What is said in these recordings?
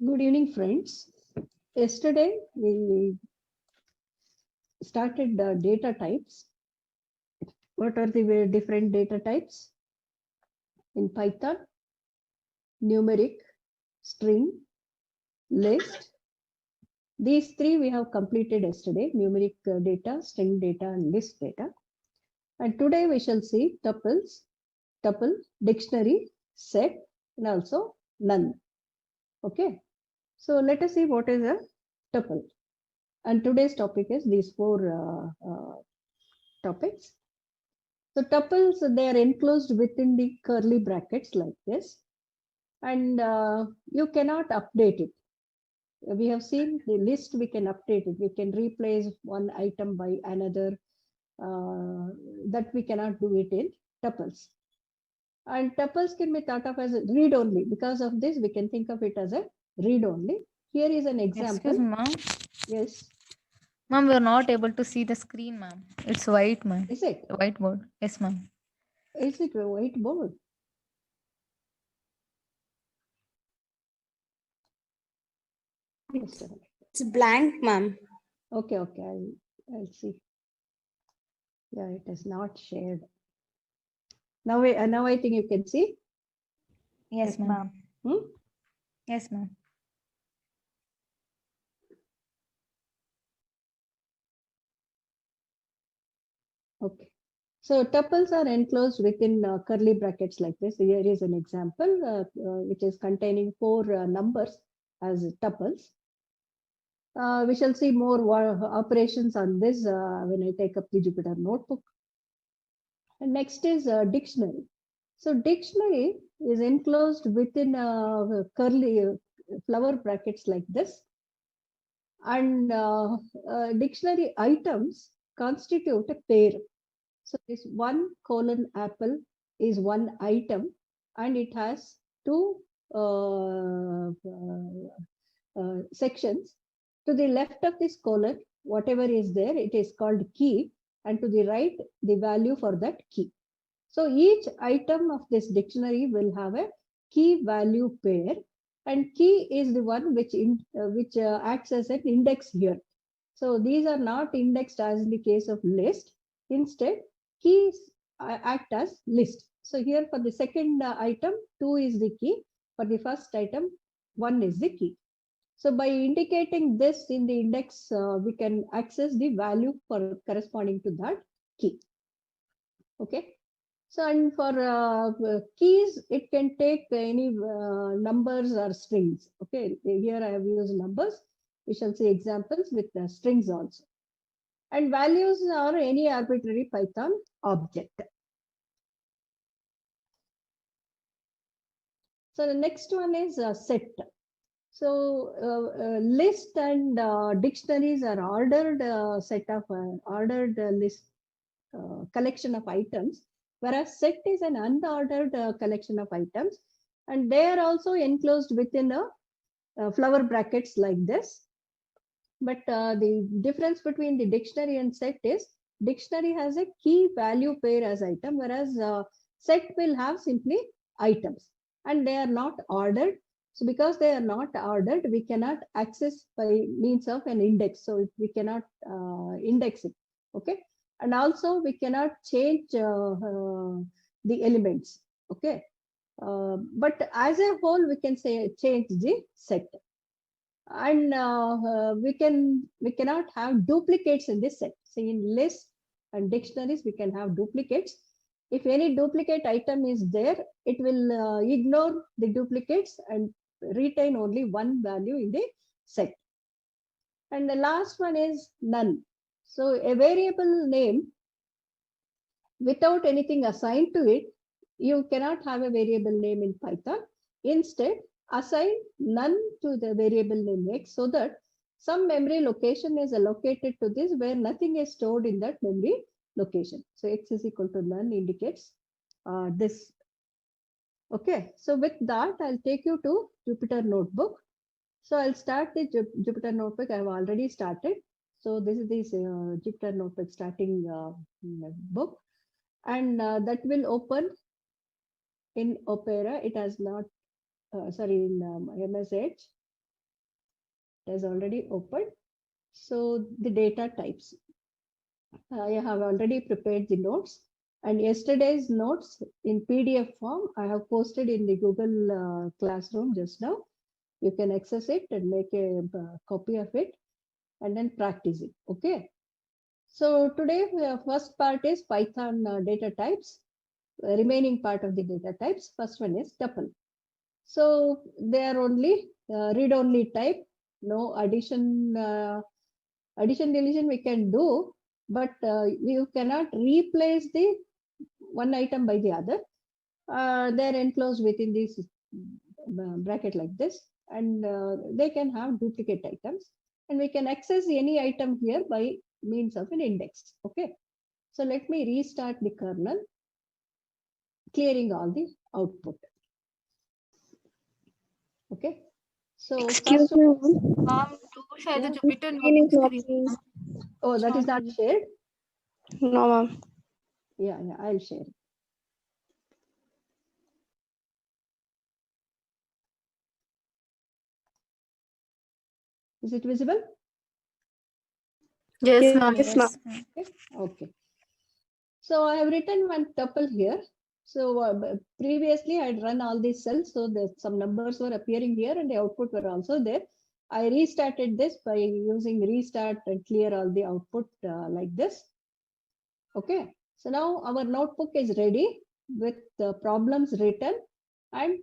Good evening, friends. Yesterday, we started the data types. What are the different data types in Python? Numeric, string, list. These three we have completed yesterday, numeric data, string data, and list data. And today we shall see tuples, tuple, dictionary, set, and also none. Okay. So let us see what is a tuple. And today's topic is these four topics. So tuples, they are enclosed within the curly brackets like this, and you cannot update it. We have seen the list, we can update it. We can replace one item by another. That we cannot do it in tuples. And tuples can be thought of as read only. Because of this, we can think of it as a read only. Here is an example. Excuse me, ma'am. Yes. Ma'am, we are not able to see the screen, ma'am. It's white, ma'am. Is it? Whiteboard. Yes, ma'am. Is it a whiteboard? Yes, sir. It's blank, ma'am. Okay, I'll see. Yeah, it is not shared. Now I think you can see. Yes, ma'am. Hmm? Yes, ma'am. Okay. So tuples are enclosed within curly brackets like this. Here is an example which is containing four numbers as tuples. We shall see more operations on this when I take up the Jupyter notebook. And next is dictionary. So dictionary is enclosed within curly flower brackets like this. And dictionary items constitute a pair. So this 1:apple is one item, and it has two sections. To the left of this colon, whatever is there, it is called key, and to the right, the value for that key. So each item of this dictionary will have a key value pair, and key is the one which acts as an index here. So these are not indexed as in the case of list. Instead, keys act as list. So here for the second item, 2 is the key. For the first item, 1 is the key. So by indicating this in the index, we can access the value for corresponding to that key. Okay. So and for keys, it can take any numbers or strings. Okay. Here I have used numbers. We shall see examples with strings also. And values are any arbitrary Python object. So the next one is set. So list and dictionaries are ordered set of ordered list collection of items, whereas set is an unordered collection of items, and they are also enclosed within a flower brackets like this. But the difference between the dictionary and set is dictionary has a key value pair as item, whereas set will have simply items, and they are not ordered. So because they are not ordered, we cannot access by means of an index. So we cannot index it. Okay. And also we cannot change the elements. Okay. But as a whole, we can say change the set. And we cannot have duplicates in this set. So in lists and dictionaries, we can have duplicates. If any duplicate item is there, it will ignore the duplicates and retain only one value in the set. And the last one is none. So a variable name without anything assigned to it, you cannot have a variable name in Python. Instead, assign none to the variable name x so that some memory location is allocated to this where nothing is stored in that memory location. So x is equal to none indicates this. Okay, so with that, I'll take you to Jupyter Notebook. So I'll start the Jupyter Notebook. I've already started. So this is this Jupyter Notebook starting book, and that will open in Opera. It has not, sorry, in MS Edge. has already opened. So the data types. I have already prepared the notes, and yesterday's notes in PDF form I have posted in the Google Classroom just now. You can access it and make a copy of it and then practice it. Okay. So today first part is Python data types. Remaining part of the data types. First one is tuple. So they are only read-only type. No addition, deletion we can do, but you cannot replace the one item by the other. They're enclosed within this bracket like this, and they can have duplicate items, and we can access any item here by means of an index. Okay, so let me restart the kernel, clearing all the output. Okay, so Excuse me, ma'am. Mom, do share Yeah. the Jupyter Screen is not screen. seen. Oh, It's that is not not shared. No, ma'am. Yeah, I'll share. Is it visible? Yes, ma'am. Yes, ma'am. Okay. So I have written one tuple here. So previously I had run all these cells, so some numbers were appearing here and the output were also there. I restarted this by using restart and clear all the output like this. Okay. So now our notebook is ready with the problems written, and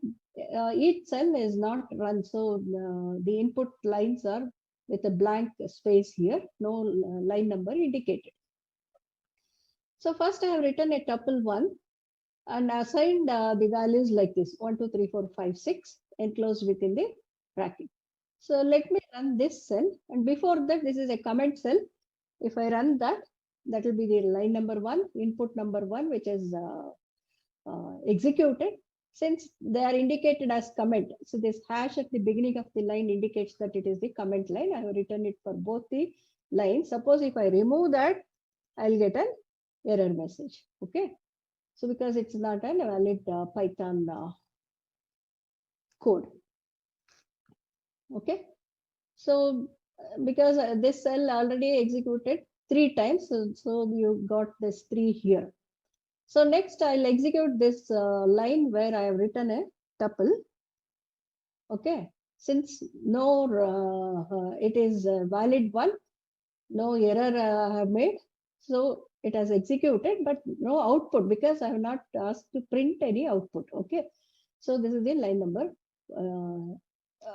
each cell is not run. So the input lines are with a blank space here, no line number indicated. So first I have written a tuple 1 and assigned the values like this 1, 2, 3, 4, 5, 6 enclosed within the bracket. So let me run this cell, and before that, this is a comment cell. If I run that, that will be the line number 1, input number 1, which is executed. Since they are indicated as comment, so this hash at the beginning of the line indicates that it is the comment line. I have written it for both the lines. Suppose if I remove that, I'll get an error message. Okay. So because it's not a valid Python code. Okay. So because this cell already executed 3 times, so you got this 3 here. So next I'll execute this line where I have written a tuple. Okay. Since no, it is a valid one, no error I have made. So it has executed, but no output because I have not asked to print any output. Okay. So this is the line number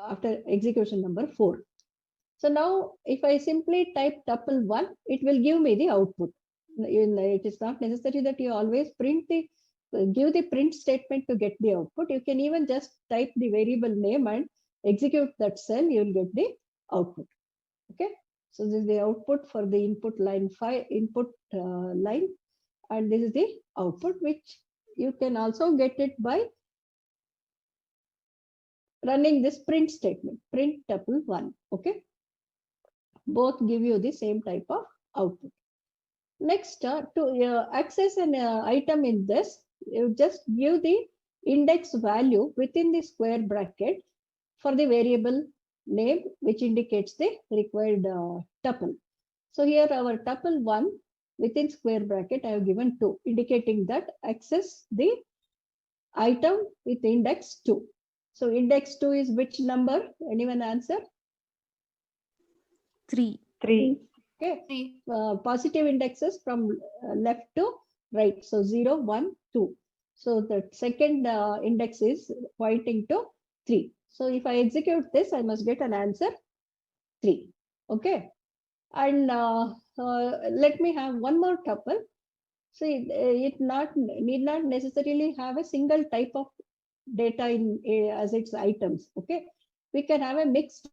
after execution number 4. So now if I simply type tuple 1, it will give me the output. It is not necessary that you always print give the print statement to get the output. You can even just type the variable name and execute that cell, you will get the output. Okay. So this is the output for the input line 5 input line, and this is the output, which you can also get it by running this print statement, print tuple 1. Okay. Both give you the same type of output. Next, to access an item in this, you just give the index value within the square bracket for the variable name, which indicates the required tuple. So here our tuple 1 within square bracket, I have given 2, indicating that access the item with index 2. So index 2 is which number? Anyone answer? 3. 3. Okay. 3. Positive indexes from left to right. So 0, 1, 2. So the second index is pointing to 3. So if I execute this, I must get an answer 3. Okay. And let me have one more tuple. So it need not necessarily have a single type of data in as its items. Okay. We can have a mixed.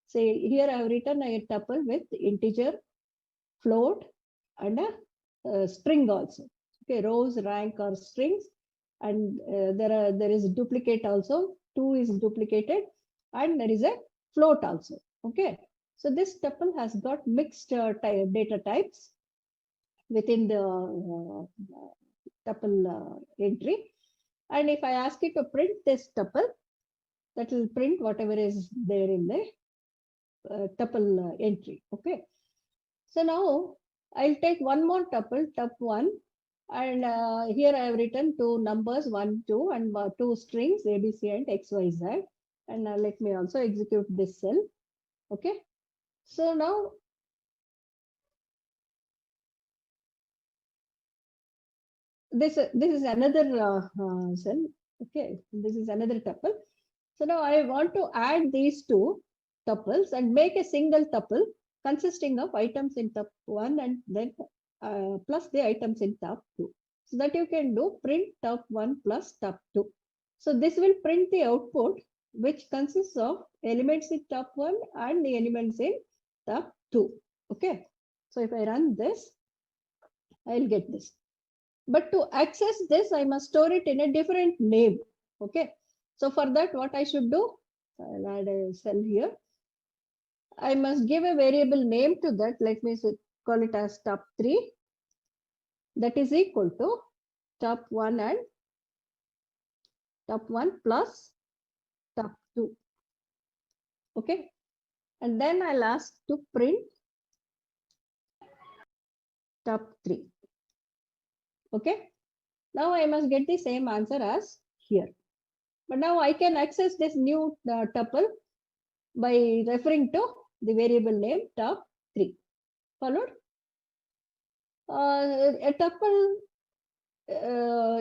Say here I have written a tuple with integer, float, and a string also. Okay, rows, rank, or strings, and there is a duplicate also. 2 is duplicated, and there is a float also. Okay, so this tuple has got mixed data types within the tuple entry, and if I ask it to print this tuple, that will print whatever is there in the tuple entry. Okay. So now I'll take one more tuple, tup1, and here I have written two numbers 1, 2, and two strings ABC and XYZ. And let me also execute this cell. Okay. So now this is another cell. Okay, this is another tuple. So now I want to add these two tuples and make a single tuple consisting of items in tup1 and then plus the items in tup2. So that you can do print tup1 plus tup2. So this will print the output which consists of elements in tup1 and the elements in tup2. Okay. So if I run this, I'll get this. But to access this, I must store it in a different name. Okay. So for that, what I should do, I'll add a cell here. I must give a variable name to that. Let me call it as tup3. That is equal to tup1 and tup1 plus tup2. Okay. And then I'll ask to print tup3. Okay. Now I must get the same answer as here. But now I can access this new tuple by referring to the variable name tup3. Followed? A tuple,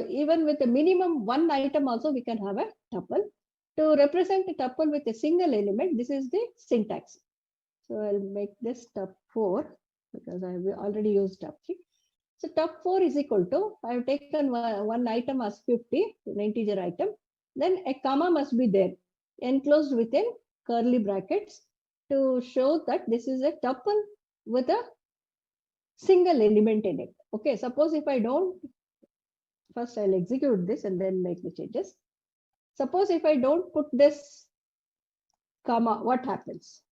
even with a minimum one item also we can have a tuple. To represent a tuple with a single element, this is the syntax. So I'll make this tup4 because I have already used tup3. So tup4 is equal to, I have taken one item as 50, an integer item. Then a comma must be there, enclosed within curly brackets to show that this is a tuple with a single element in it. Okay, suppose if I don't, first I'll execute this and then make the changes. Suppose if I don't put this comma, what happens?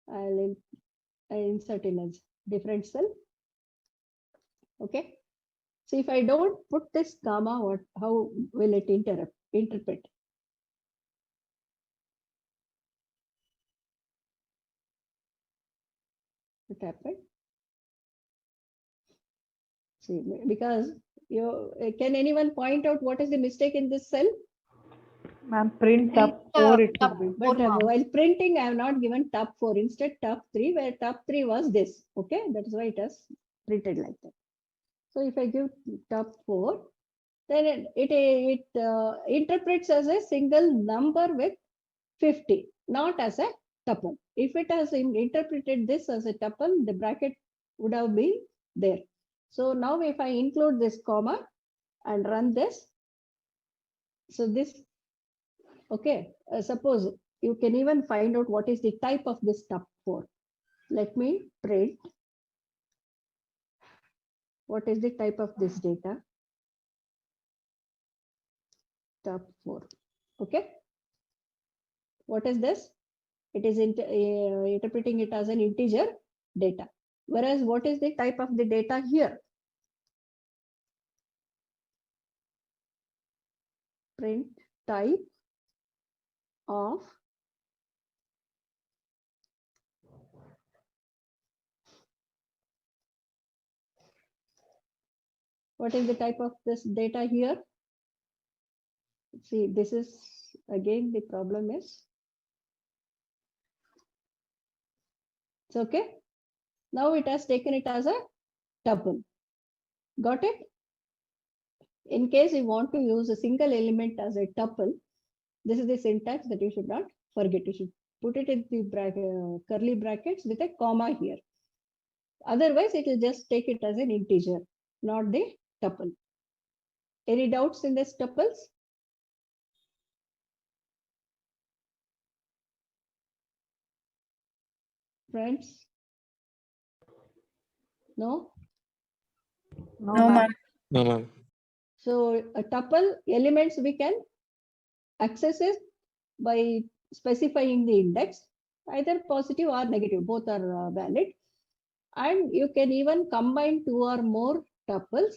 I'll insert in a different cell. Okay. So if I don't put this comma, how will it interpret? What happened? See, because can anyone point out what is the mistake in this cell? Ma'am, print tup4 it should be. But while printing, I have not given tup4. Instead, tup3, where tup3 was this. Okay, that is why it has printed like that. So if I give tup4, then it interprets as a single number with 50, not as a tuple. If it has interpreted this as a tuple, the bracket would have been there. So now if I include this comma and run this, so this, okay, suppose you can even find out what is the type of this tup4. Let me print what is the type of this data. Tup4. Okay. What is this? It is interpreting it as an integer data. Whereas what is the type of the data here? Print type of what is the type of this data here? See, this is again the problem is. It's okay. Now it has taken it as a tuple. Got it? In case you want to use a single element as a tuple, this is the syntax that you should not forget. You should put it in the curly brackets with a comma here. Otherwise, it will just take it as an integer, not the tuple. Any doubts in this tuples? Friends? No? No, No, ma'am. ma'am. No, ma'am. So a tuple elements we can access it by specifying the index, either positive or negative, both are valid. And you can even combine two or more tuples,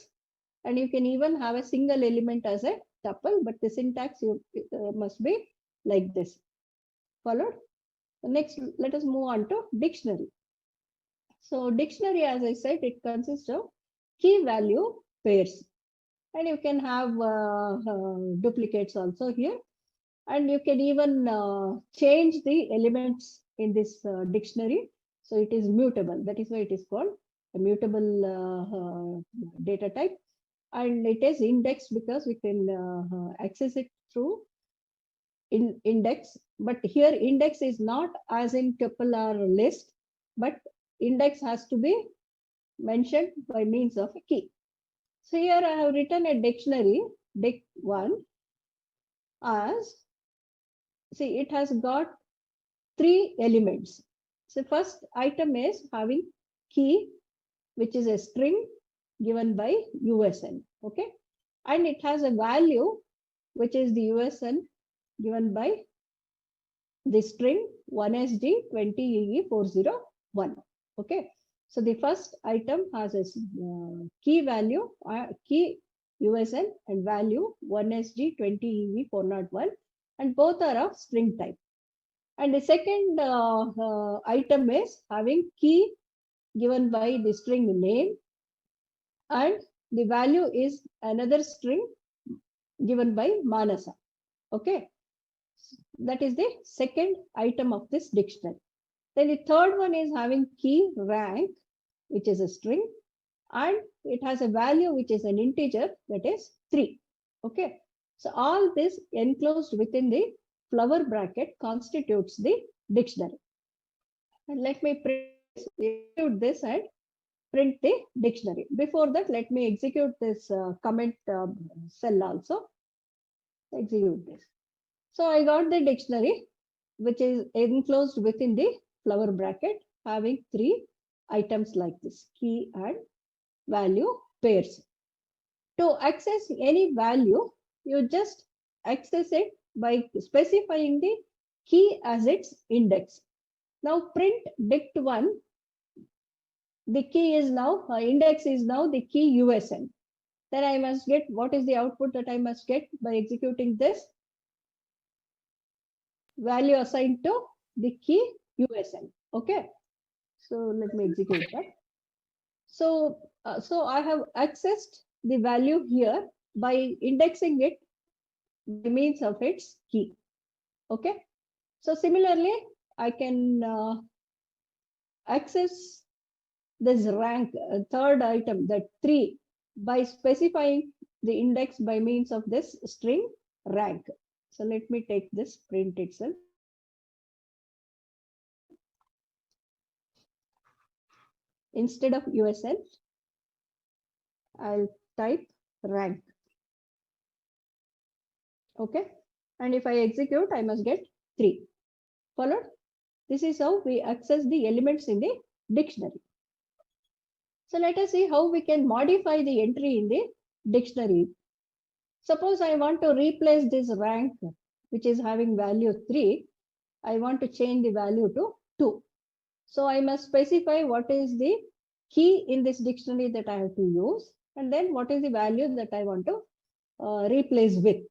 and you can even have a single element as a tuple, but the syntax must be like this. Followed? Next, let us move on to dictionary. So dictionary, as I said, it consists of key value pairs. And you can have duplicates also here. And you can even change the elements in this dictionary. So it is mutable. That is why it is called a mutable data type. And it is indexed because we can access it through index. But here index is not as in tuple or list, but index has to be mentioned by means of a key. So here I have written a dictionary, dict1, as, see, it has got 3 elements. So first item is having key, which is a string given by USN, okay? And it has a value, which is the USN given by the string 1SD20EE401, okay? So the first item has a key value, key USN and value 1SD20EE401, and both are of string type. And the second item is having key given by the string name, and the value is another string given by Manasa. Okay, that is the second item of this dictionary. Then the third one is having key rank, which is a string, and it has a value which is an integer, that is 3. Okay, so all this enclosed within the flower bracket constitutes the dictionary. And let me execute this and print the dictionary. Before that, let me execute this comment cell also. Execute this. So I got the dictionary, which is enclosed within the flower bracket, having 3 items like this, key and value pairs. To access any value, you just access it by specifying the key as its index. Now print dict1, the key is now, index is now the key USN. Then I must get, what is the output that I must get by executing this? Value assigned to the key USN. Okay, so let me execute that. So, so I have accessed the value here by indexing it by means of its key. Okay, so similarly, I can access this rank, third item, that 3, by specifying the index by means of this string rank. So let me take this print itself. Instead of USN, I'll type rank. Okay, and if I execute, I must get 3. Followed? This is how we access the elements in the dictionary. So let us see how we can modify the entry in the dictionary. Suppose I want to replace this rank, which is having value 3. I want to change the value to 2. So I must specify what is the key in this dictionary that I have to use, and then what is the value that I want to replace with.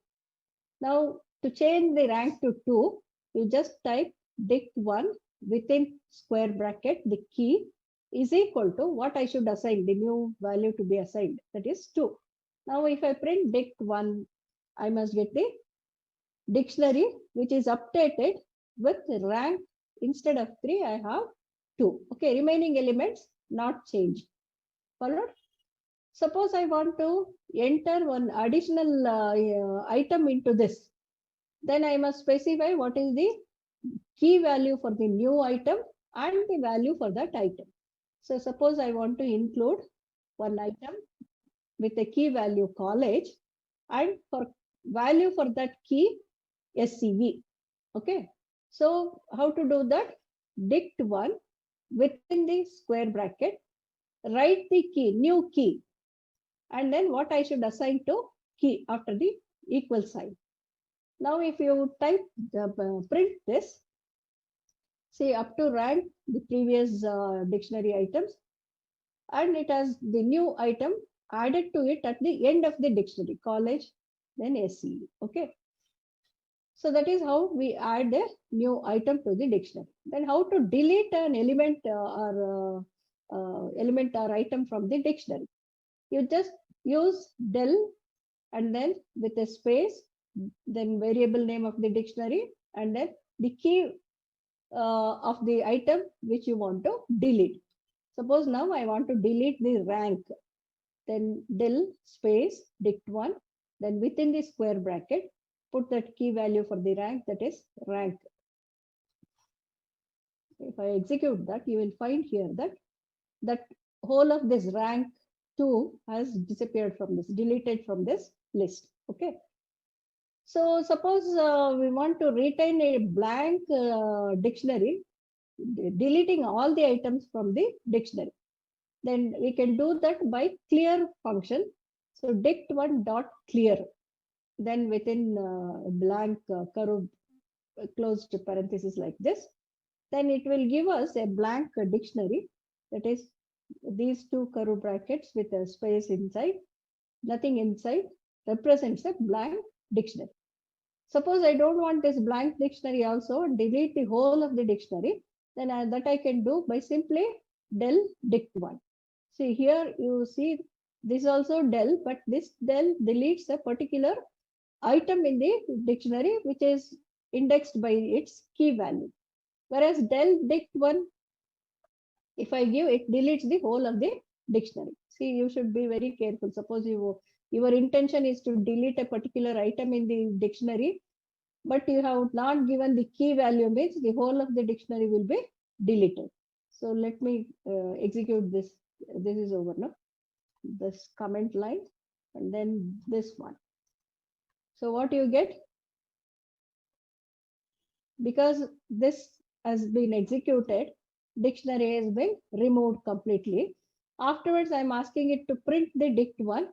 Now, to change the rank to 2, you just type dict1 within square bracket, the key is equal to what I should assign, the new value to be assigned, that is 2. Now, if I print dict1, I must get the dictionary, which is updated with rank. Instead of 3, I have 2. Okay, remaining elements not changed. Followed? Suppose I want to enter one additional item into this. Then I must specify what is the key value for the new item and the value for that item. So suppose I want to include one item with a key value college, and for value for that key SCV. Okay, so how to do that? Dict1 within the square bracket, write the key, new key, and then what I should assign to key after the equal sign. Now if you type print this, see up to rank the previous dictionary items, and it has the new item added to it at the end of the dictionary, college, then SCV. Okay, So that is how we add a new item to the dictionary. Then how to delete an element or item from the dictionary. You just use del and then with a space, then variable name of the dictionary, and then the key of the item which you want to delete. Suppose now I want to delete the rank, then del space dict1, then within the square bracket, put that key value for the rank, that is rank. If I execute that, you will find here that whole of this rank 2 has disappeared from this, deleted from this list. Okay. So suppose we want to retain a blank dictionary, deleting all the items from the dictionary. Then we can do that by clear function. So dict1 dot clear. Then within blank curve closed parenthesis like this, then it will give us a blank dictionary, that is these two curve brackets with a space inside, nothing inside, represents a blank dictionary. Suppose I don't want this blank dictionary also, delete the whole of the dictionary, then that I can do by simply del dict1. See here you see this also del, but this del deletes a particular item in the dictionary which is indexed by its key value. Whereas del dict1, if I give, it deletes the whole of the dictionary. See, you should be very careful. Suppose your intention is to delete a particular item in the dictionary, but you have not given the key value, means the whole of the dictionary will be deleted. So let me execute this. This is over now. This comment line and then this one. So what you get? Because this has been executed, dictionary has been removed completely. Afterwards, I'm asking it to print the dict1.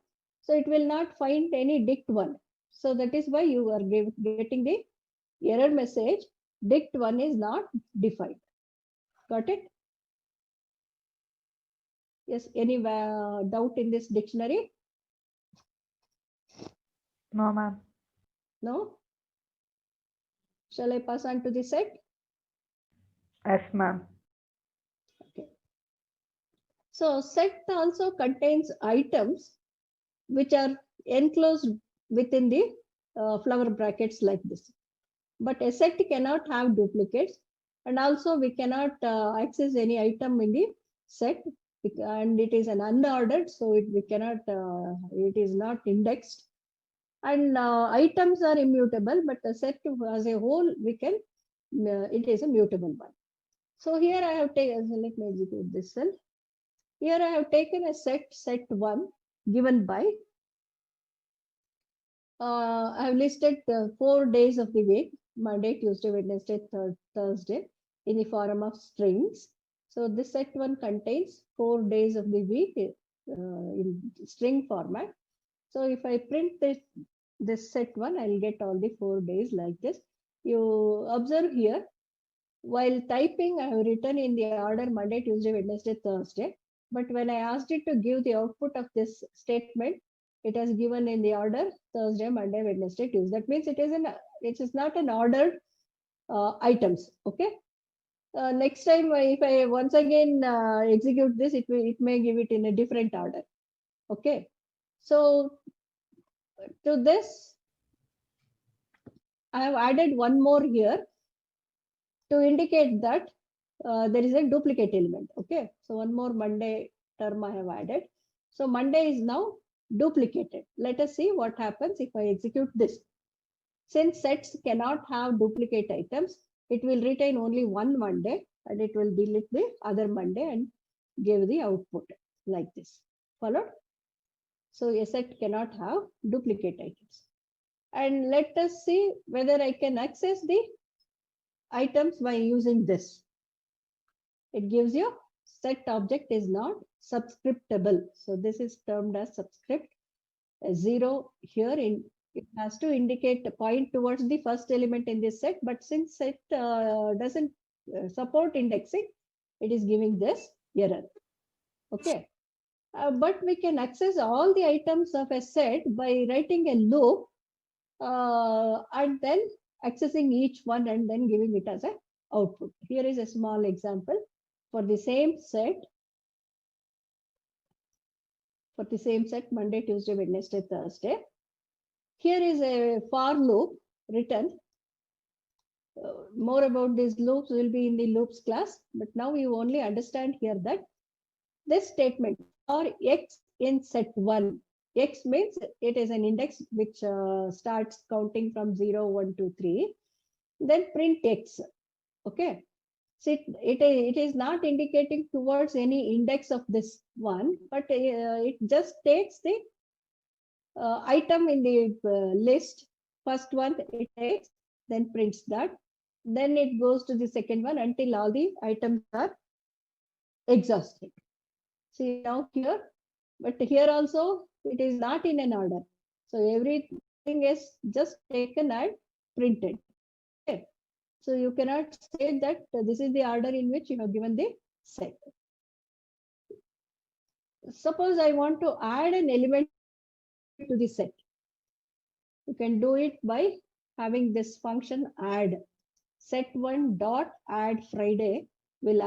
So it will not find any dict1. So that is why you are getting the error message, dict1 is not defined. Got it? Yes, any doubt in this dictionary? No, ma'am. No? Shall I pass on to the set? Yes, ma'am. Okay. So set also contains items which are enclosed within the flower brackets like this. But a set cannot have duplicates, and also we cannot access any item in the set, and it is an unordered, so we cannot, it is not indexed. And items are immutable, but the set as a whole, we can, it is a mutable one. So here I have taken, let me execute this cell. Here I have taken a set1 given by, I have listed 4 days of the week, Monday, Tuesday, Wednesday, Thursday, in the form of strings. So this set1 contains 4 days of the week in string format. So if I print this set1, I'll get all the 4 days like this. You observe here, while typing, I have written in the order Monday, Tuesday, Wednesday, Thursday. But when I asked it to give the output of this statement, it has given in the order Thursday, Monday, Wednesday, Tuesday. That means it is not an ordered items. Okay. Next time, if I once again execute this, it may give it in a different order. Okay. So to this, I have added one more here to indicate that there is a duplicate element. Okay. So one more Monday term I have added. So Monday is now duplicated. Let us see what happens if I execute this. Since sets cannot have duplicate items, it will retain only one Monday and it will delete the other Monday and give the output like this. Followed? So a set cannot have duplicate items. And let us see whether I can access the items by using this. It gives you set object is not subscriptable. So this is termed as subscript. A 0 here, it has to indicate a point towards the first element in this set, but since set doesn't support indexing, it is giving this error. Okay. But we can access all the items of a set by writing a loop and then accessing each one and then giving it as a output. Here is a small example for the same set. For the same set, Monday, Tuesday, Wednesday, Thursday. Here is a for loop written. More about these loops will be in the loops class, but now you only understand here that this statement for x in set 1, x means it is an index which starts counting from 0, 1, 2, 3, then print x. Okay, so it is not indicating towards any index of this one, but it just takes the item in the list. First one it takes, then prints that, then it goes to the second one until all the items are exhausted. See now here, but here also it is not in an order. So everything is just taken and printed. Okay. So you cannot say that this is the order in which you have given the set. Suppose I want to add an element to the set. You can do it by having this function add. Set1 dot add Friday will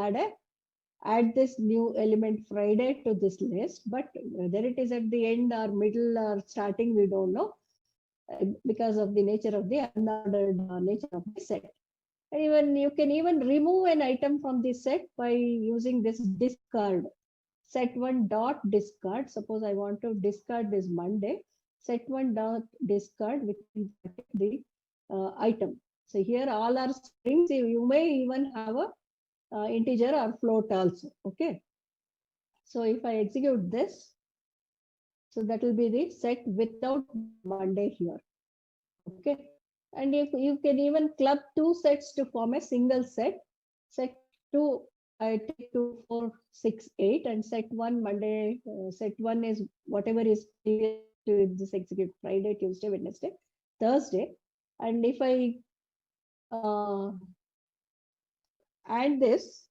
add this new element Friday to this list, but whether it is at the end or middle or starting, we don't know because of the nature of the unordered nature of the set. And even you can even remove an item from the set by using this discard. Set1 dot discard. Suppose I want to discard this Monday. Set1 dot discard, which is the item. So here all are strings. You may even have a integer or float also. Okay. So if I execute this, so that will be the set without Monday here. Okay. And if you can even club two sets to form a single set. Set 2, I take 2, 4, 6, 8, and set 1 Monday. Set 1 is whatever is previous to this execute Friday, Tuesday, Wednesday, Thursday. And if I add this,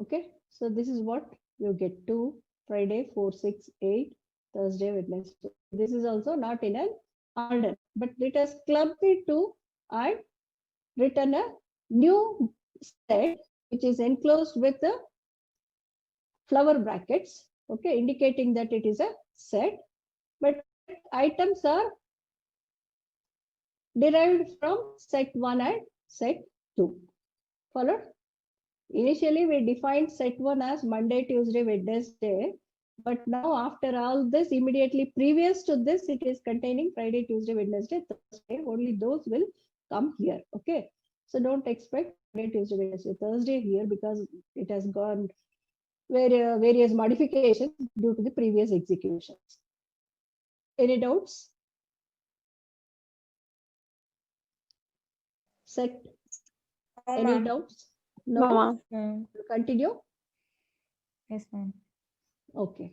okay, so this is what you get: 2, Friday, 4, 6, 8, Thursday, Wednesday. This is also not in an order, but it has clubbed the two and written a new set which is enclosed with the flower brackets, okay, indicating that it is a set, but items are derived from set 1 and set 2. Followed? Initially, we defined set 1 as Monday, Tuesday, Wednesday, but now after all this, immediately previous to this, it is containing Friday, Tuesday, Wednesday, Thursday. Only those will come here. Okay. So don't expect Friday, Tuesday, Wednesday, Thursday here because it has gone various modifications due to the previous executions. Any doubts? Set. Any doubts? No. Ma'am. Ma'am. Continue. Yes, ma'am. Okay.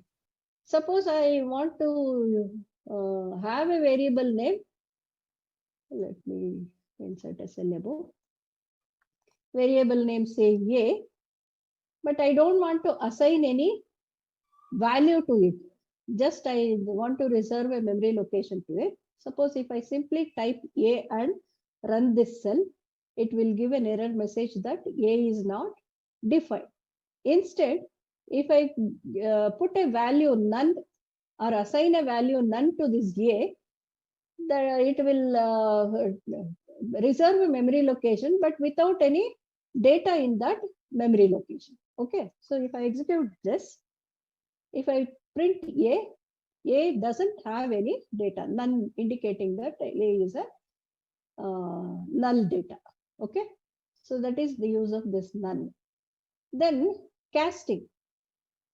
Suppose I want to have a variable name. Let me insert a cell above. Variable name say A, but I don't want to assign any value to it. Just I want to reserve a memory location to it. Suppose if I simply type A and run this cell, it will give an error message that A is not defined. Instead, if I put a value none or assign a value none to this A, it will reserve a memory location, but without any data in that memory location. Okay, so if I execute this, if I print A doesn't have any data, none, indicating that A is a null data. Okay, so that is the use of this none. Then casting.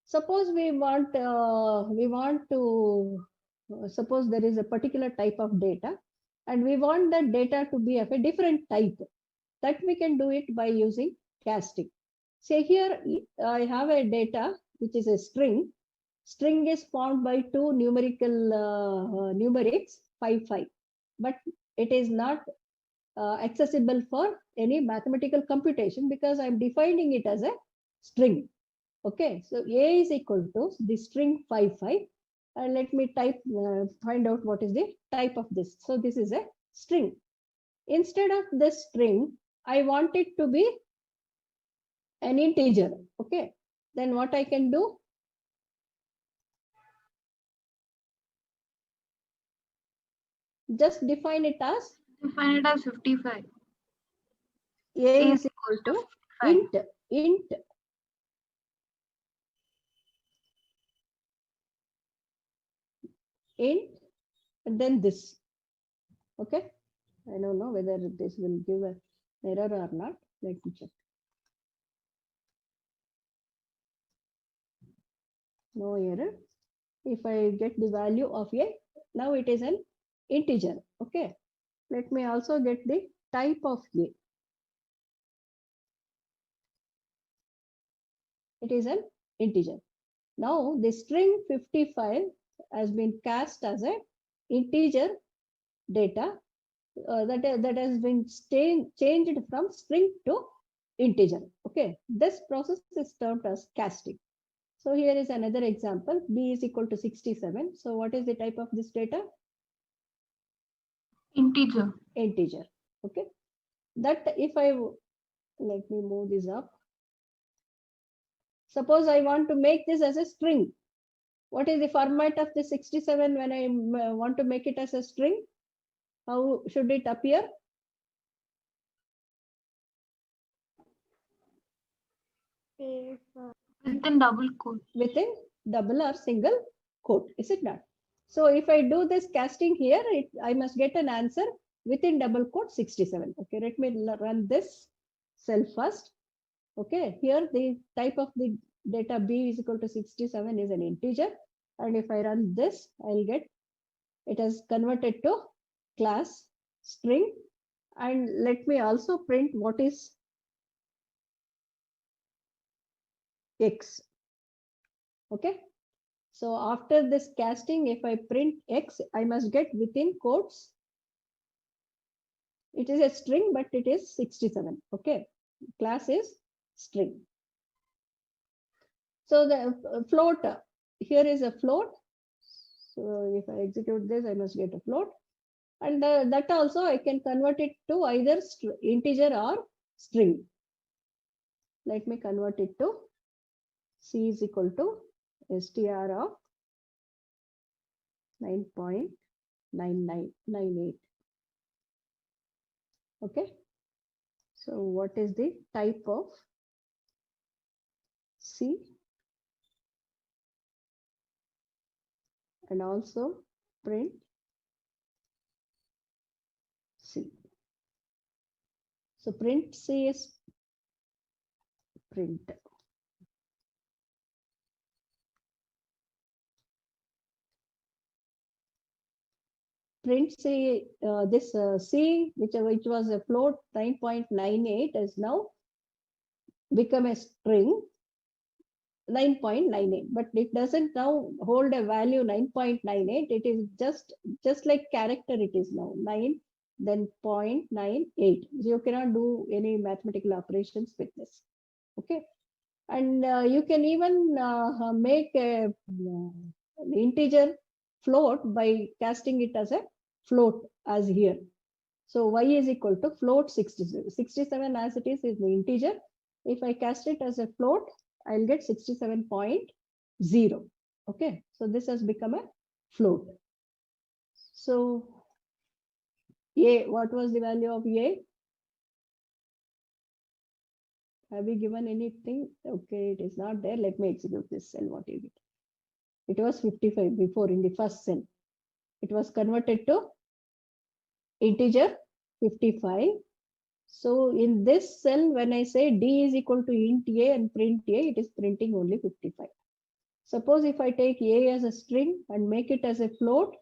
Suppose we want to suppose there is a particular type of data and we want that data to be of a different type. That we can do it by using casting. Say here I have a data which is a string. String is formed by two numerical numerics 5, 5, but it is not accessible for any mathematical computation because I'm defining it as a string. Okay, so A is equal to the string 5, 5, And let me find out what is the type of this. So this is a string. Instead of this string, I want it to be an integer. Okay. Then what I can do? Just define it as Define it as 55. a is equal to int and then this. Okay. I don't know whether this will give an error or not. Let me check. No error. If I get the value of a, now it is an integer. Okay. Let me also get the type of a. It is an integer. Now the string 55 has been cast as an integer data that has been changed from string to integer. Okay. This process is termed as casting. So here is another example. B is equal to 67. So what is the type of this data? Integer. Integer. Okay. That if I, let me move this up. Suppose I want to make this as a string. What is the format of the 67 when I want to make it as a string? How should it appear? Within double quote. Within double or single quote, is it not? So if I do this casting here, I must get an answer within double quote 67. Okay, let me run this cell first. Okay, here the type of the data B is equal to 67 is an integer. And if I run this, I'll get it has converted to class string. And let me also print what is X. Okay. So after this casting, if I print X, I must get within quotes. It is a string, but it is 67. Okay. Class is string. So the float, here is a float. So if I execute this, I must get a float. And that also I can convert it to either integer or string. Let me convert it to C is equal to str of 9.9998. Okay. So what is the type of C? And also print C. So print C is print. Print C, this C, which was a float 9.98 is now become a string 9.98, but it doesn't now hold a value 9.98. It is just like character. It is now 9, then 0.98. You cannot do any mathematical operations with this. Okay, and you can even make an integer float by casting it as a float as here. So y is equal to float 67. 67 as it is the integer. If I cast it as a float, I'll get 67.0. Okay, so this has become a float. So A, what was the value of A? Have we given anything? Okay, it is not there. Let me execute this cell. What is it? It was 55 before in the first cell. It was converted to integer 55. So in this cell, when I say D is equal to int A and print A, it is printing only 55. Suppose if I take A as a string and make it as a float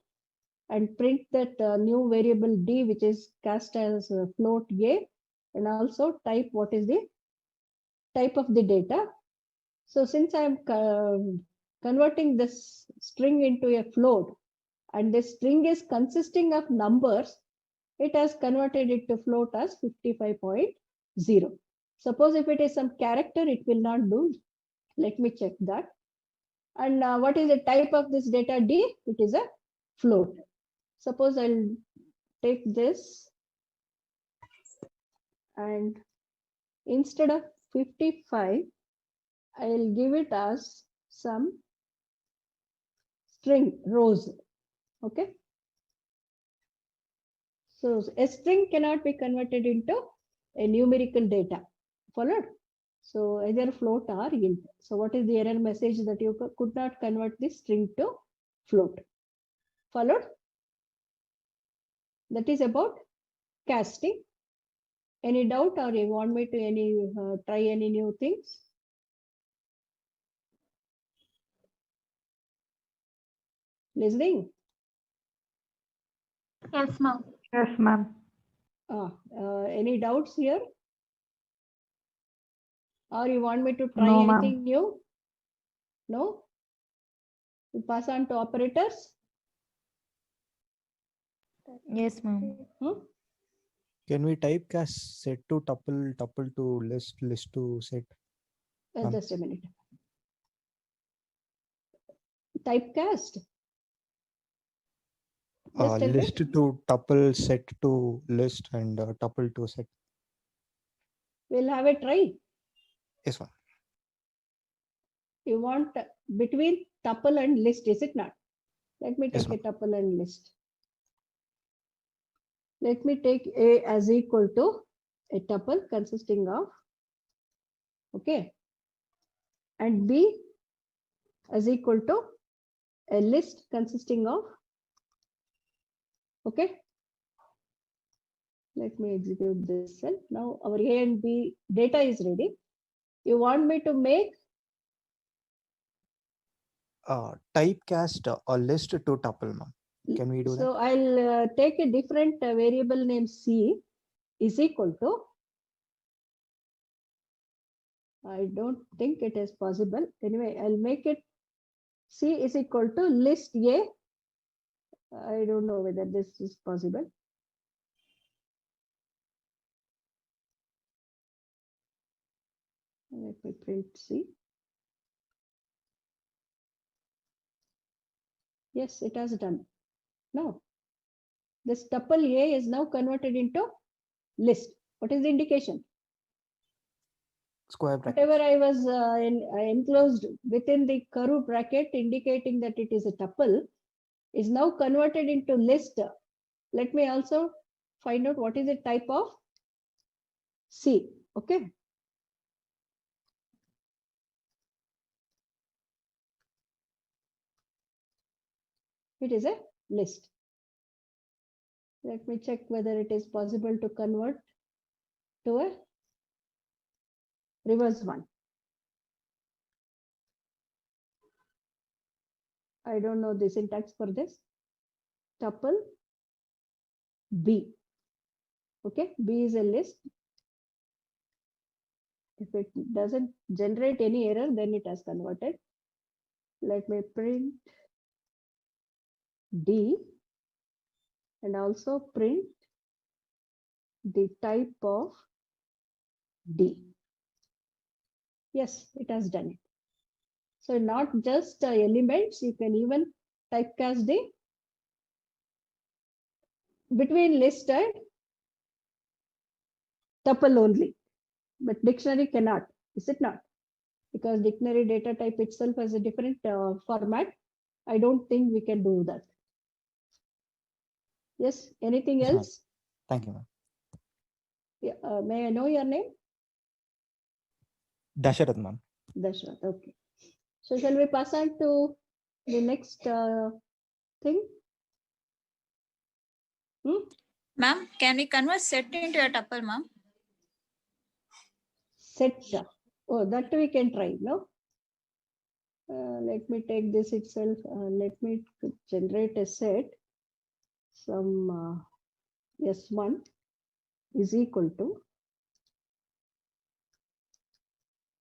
and print that new variable D, which is cast as a float A, and also type what is the type of the data. So since I'm converting this string into a float and this string is consisting of numbers, it has converted it to float as 55.0. Suppose if it is some character, it will not do. Let me check that. And what is the type of this data D? It is a float. Suppose I'll take this and instead of 55, I'll give it as some string rows. Okay. So a string cannot be converted into a numerical data. Followed? So either float or int. So what is the error message that you could not convert this string to float? Followed? That is about casting. Any doubt, or you want me to try any new things? Listening? Yes, ma'am. Yes, ma'am. Any doubts here? Or you want me to try No, ma'am. anything new? No? We pass on to operators? Yes, ma'am. Hmm? Can we typecast set to tuple, tuple to list, list to set? Just a minute. Typecast? Just a List bit. to tuple, set to list, and tuple to set. We'll have a try. Yes, ma'am. You want between tuple and list, is it not? Let me Yes, take a ma'am. tuple and list. Let me take A as equal to a tuple consisting of, okay, and B as equal to a list consisting of, okay. Let me execute this cell. Now our A and B data is ready. You want me to make Typecast a list to tuple, ma'am. Can we do that? so I'll take a different variable name C is equal to, I don't think it is possible. Anyway, I'll make it C is equal to list A. I don't know whether this is possible. Let me print C. Yes, it has done. Now, this tuple A is now converted into list. What is the indication? Square bracket. Whatever I was enclosed within the curve bracket indicating that it is a tuple is now converted into list. Let me also find out what is the type of C. Okay. It is a list. Let me check whether it is possible to convert to a reverse one. I don't know the syntax for this. Tuple B. Okay, B is a list. If it doesn't generate any error, then it has converted. Let me print D and also print the type of D. Yes, it has done it. So not just elements, you can even typecast the between list and tuple only, but dictionary cannot, is it not? Because dictionary data type itself has a different format. I don't think we can do that. Yes, anything Yes, ma'am. else? Thank you, ma'am. Yeah, may I know your name? Dasharath, ma'am. Dashrath, okay. So shall we pass on to the next thing? Ma'am, can we convert set into a tuple, ma'am? Set. Oh, that we can try, no? Let me take this itself. Let me generate a set. Some S1 is equal to,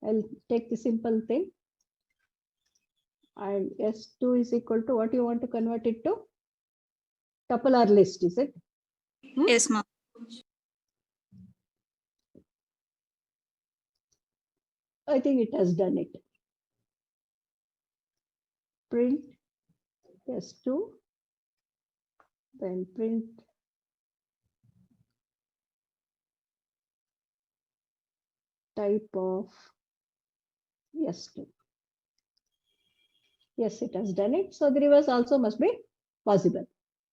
I'll take the simple thing. And S2 is equal to what you want to convert it to? Tuple or list, is it? Yes, ma'am. I think it has done it. print S2, then print type of S2. Yes, it has done it. So the reverse also must be possible.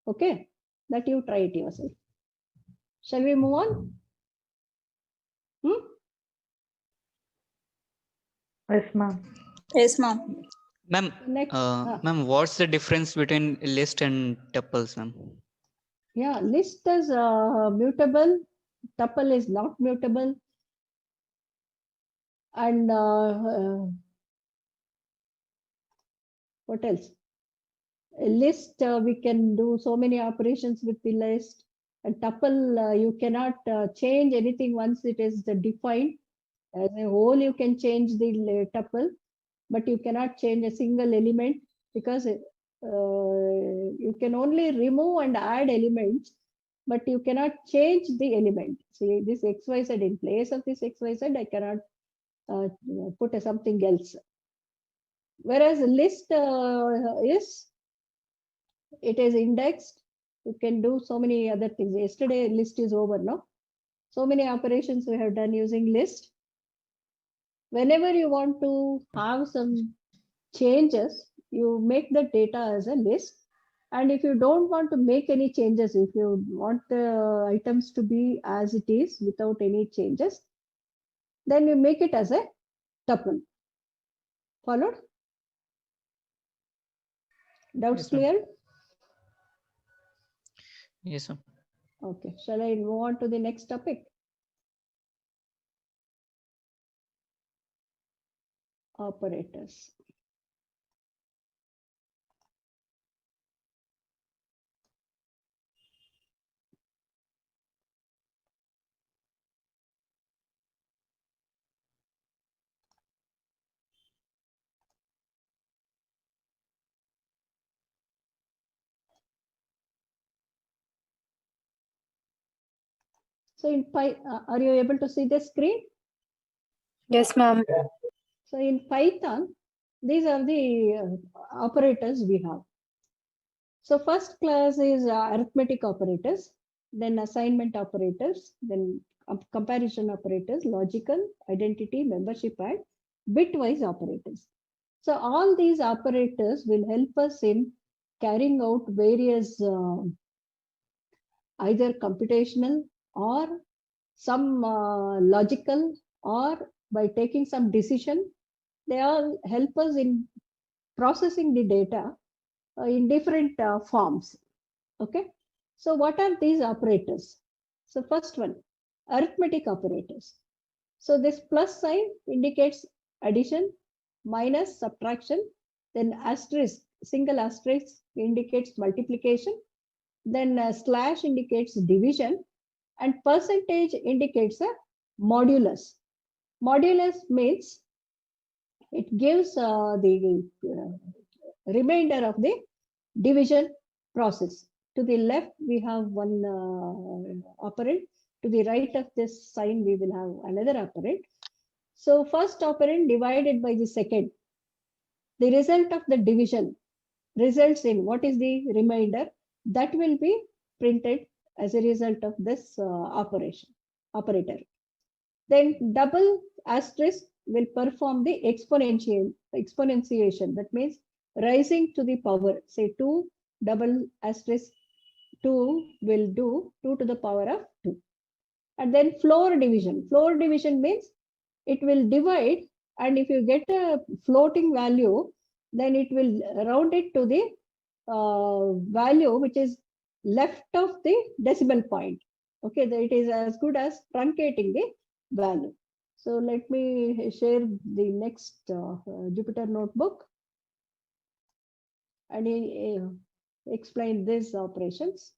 Okay, that you try it yourself. Shall we move on? Yes, ma'am. Yes, ma'am. Ma'am, Next, ma'am, what's the difference between list and tuples, ma'am? yeah, list is mutable, tuple is not mutable, and what else? A list, we can do so many operations with the list. And tuple, you cannot change anything once it is defined. As a whole, you can change the tuple, but you cannot change a single element because you can only remove and add elements, but you cannot change the element. See, this XYZ, in place of this XYZ, I cannot put something else. Whereas a list it is indexed. You can do so many other things. Yesterday list is over, no? So many operations we have done using list. Whenever you want to have some changes, you make the data as a list. And if you don't want to make any changes, if you want the items to be as it is without any changes, then you make it as a tuple. Followed? Doubts Yes, ma'am. clear? Yes, ma'am. Okay, shall I move on to the next topic? Operators. So in are you able to see the screen? Yes, ma'am. So in Python, these are the operators we have. So first class is arithmetic operators, then assignment operators, then comparison operators, logical, identity, membership, and bitwise operators. So all these operators will help us in carrying out various either computational or some logical, or by taking some decision. They all help us in processing the data in different forms. Okay. So what are these operators? So first one, arithmetic operators. So this plus sign indicates addition, minus subtraction, then asterisk, single asterisk indicates multiplication, then slash indicates division, and percentage indicates a modulus. Modulus means it gives the remainder of the division process. To the left, we have one operand. To the right of this sign, we will have another operand. So first operand divided by the second. The result of the division results in what is the remainder that will be printed as a result of this operator. Then double asterisk will perform the exponentiation. That means rising to the power. Say 2 double asterisk 2 will do 2 to the power of 2. And then floor division. Floor division means it will divide, and if you get a floating value, then it will round it to the value which is left of the decimal point. Okay, it is as good as truncating the value. So let me share the next Jupyter notebook and explain these operations.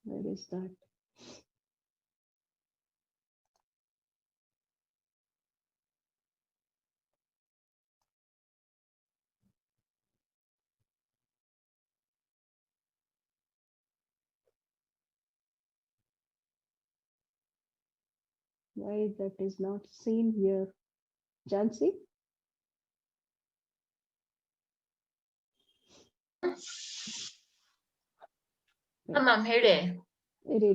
Where is that? Why that is not seen here? Jansi? Ma'am ಹೇಳಿ. ಇರಿ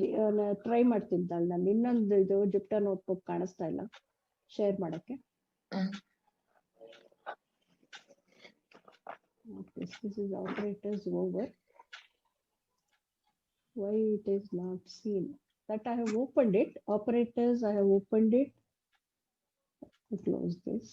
try ಮಾಡ್ತೀನಿ ತಾಳು ನಾನು ಇನ್ನೊಂದು ಇದು Jupiter notebook ಕಾಣಿಸ್ತಾ ಇಲ್ಲ share ಮಾಡಕ್ಕೆ. This is operators over. Why it is not seen? That I have opened it. Operators, I have opened it. Close this.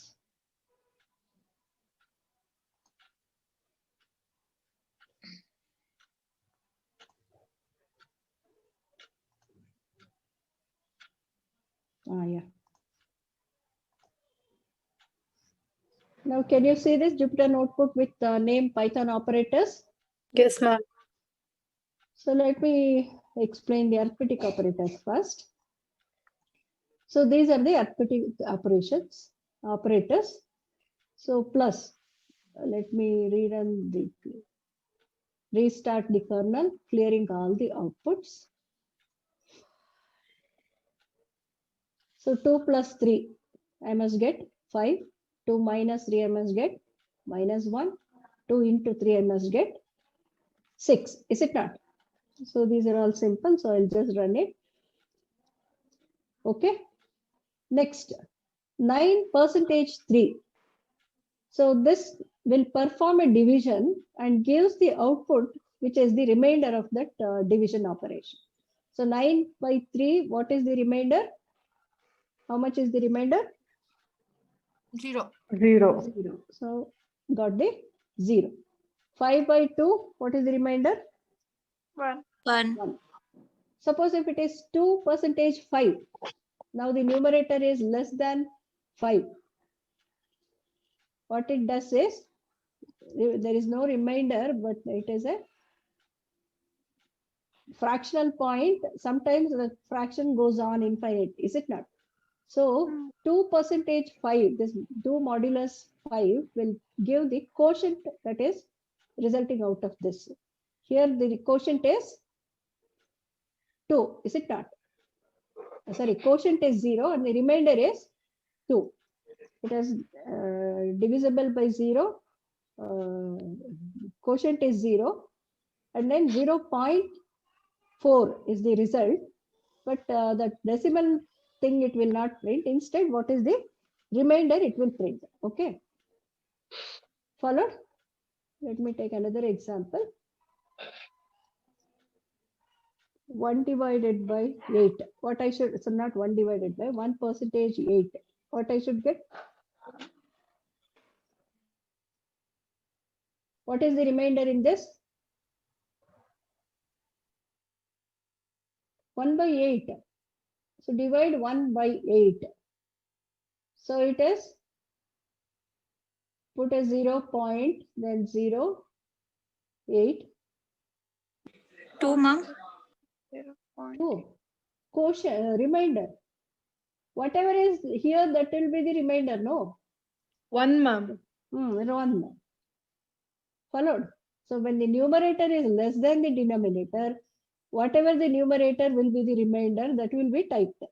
Yeah. Now, can you see this Jupyter notebook with the name Python operators? Yes, ma'am. So let me explain the arithmetic operators first. So these are the arithmetic operators. So plus, let me restart the kernel, clearing all the outputs. So 2 plus 3, I must get 5. 2 minus 3, I must get -1. 2 into 3, I must get 6. Is it not? So these are all simple. So I'll just run it. Okay. Next, 9%3. So this will perform a division and gives the output, which is the remainder of that division operation. So 9 by 3, what is the remainder? How much is the remainder? 0. 0. 0. So got the 0. 5 by 2, what is the remainder? 1. 1. Suppose if it is 2%5, now the numerator is less than 5. What it does is, there is no remainder, but it is a fractional point. Sometimes the fraction goes on infinite, is it not? So 2%5, this 2 modulus 5 will give the quotient that is resulting out of this. Here the quotient is 2, is it not? Sorry, quotient is 0 and the remainder is 2. It is divisible by 0. Quotient is 0 and then 0.4 is the result. But the decimal thing it will not print. Instead, what is the remainder it will print. Okay. Followed? Let me take another example. 1 divided by 8. What I should, so not 1 divided by 1%8. What I should get? What is the remainder in this? 1 by 8. So divide 1 by 8. So it is, put a 0 point, then 0, 8. 2, ma'am. 2. Quotient, remainder. Whatever is here, that will be the remainder, no? 1, ma'am. 1. Followed. So when the numerator is less than the denominator, whatever the numerator will be the remainder, that will be typed.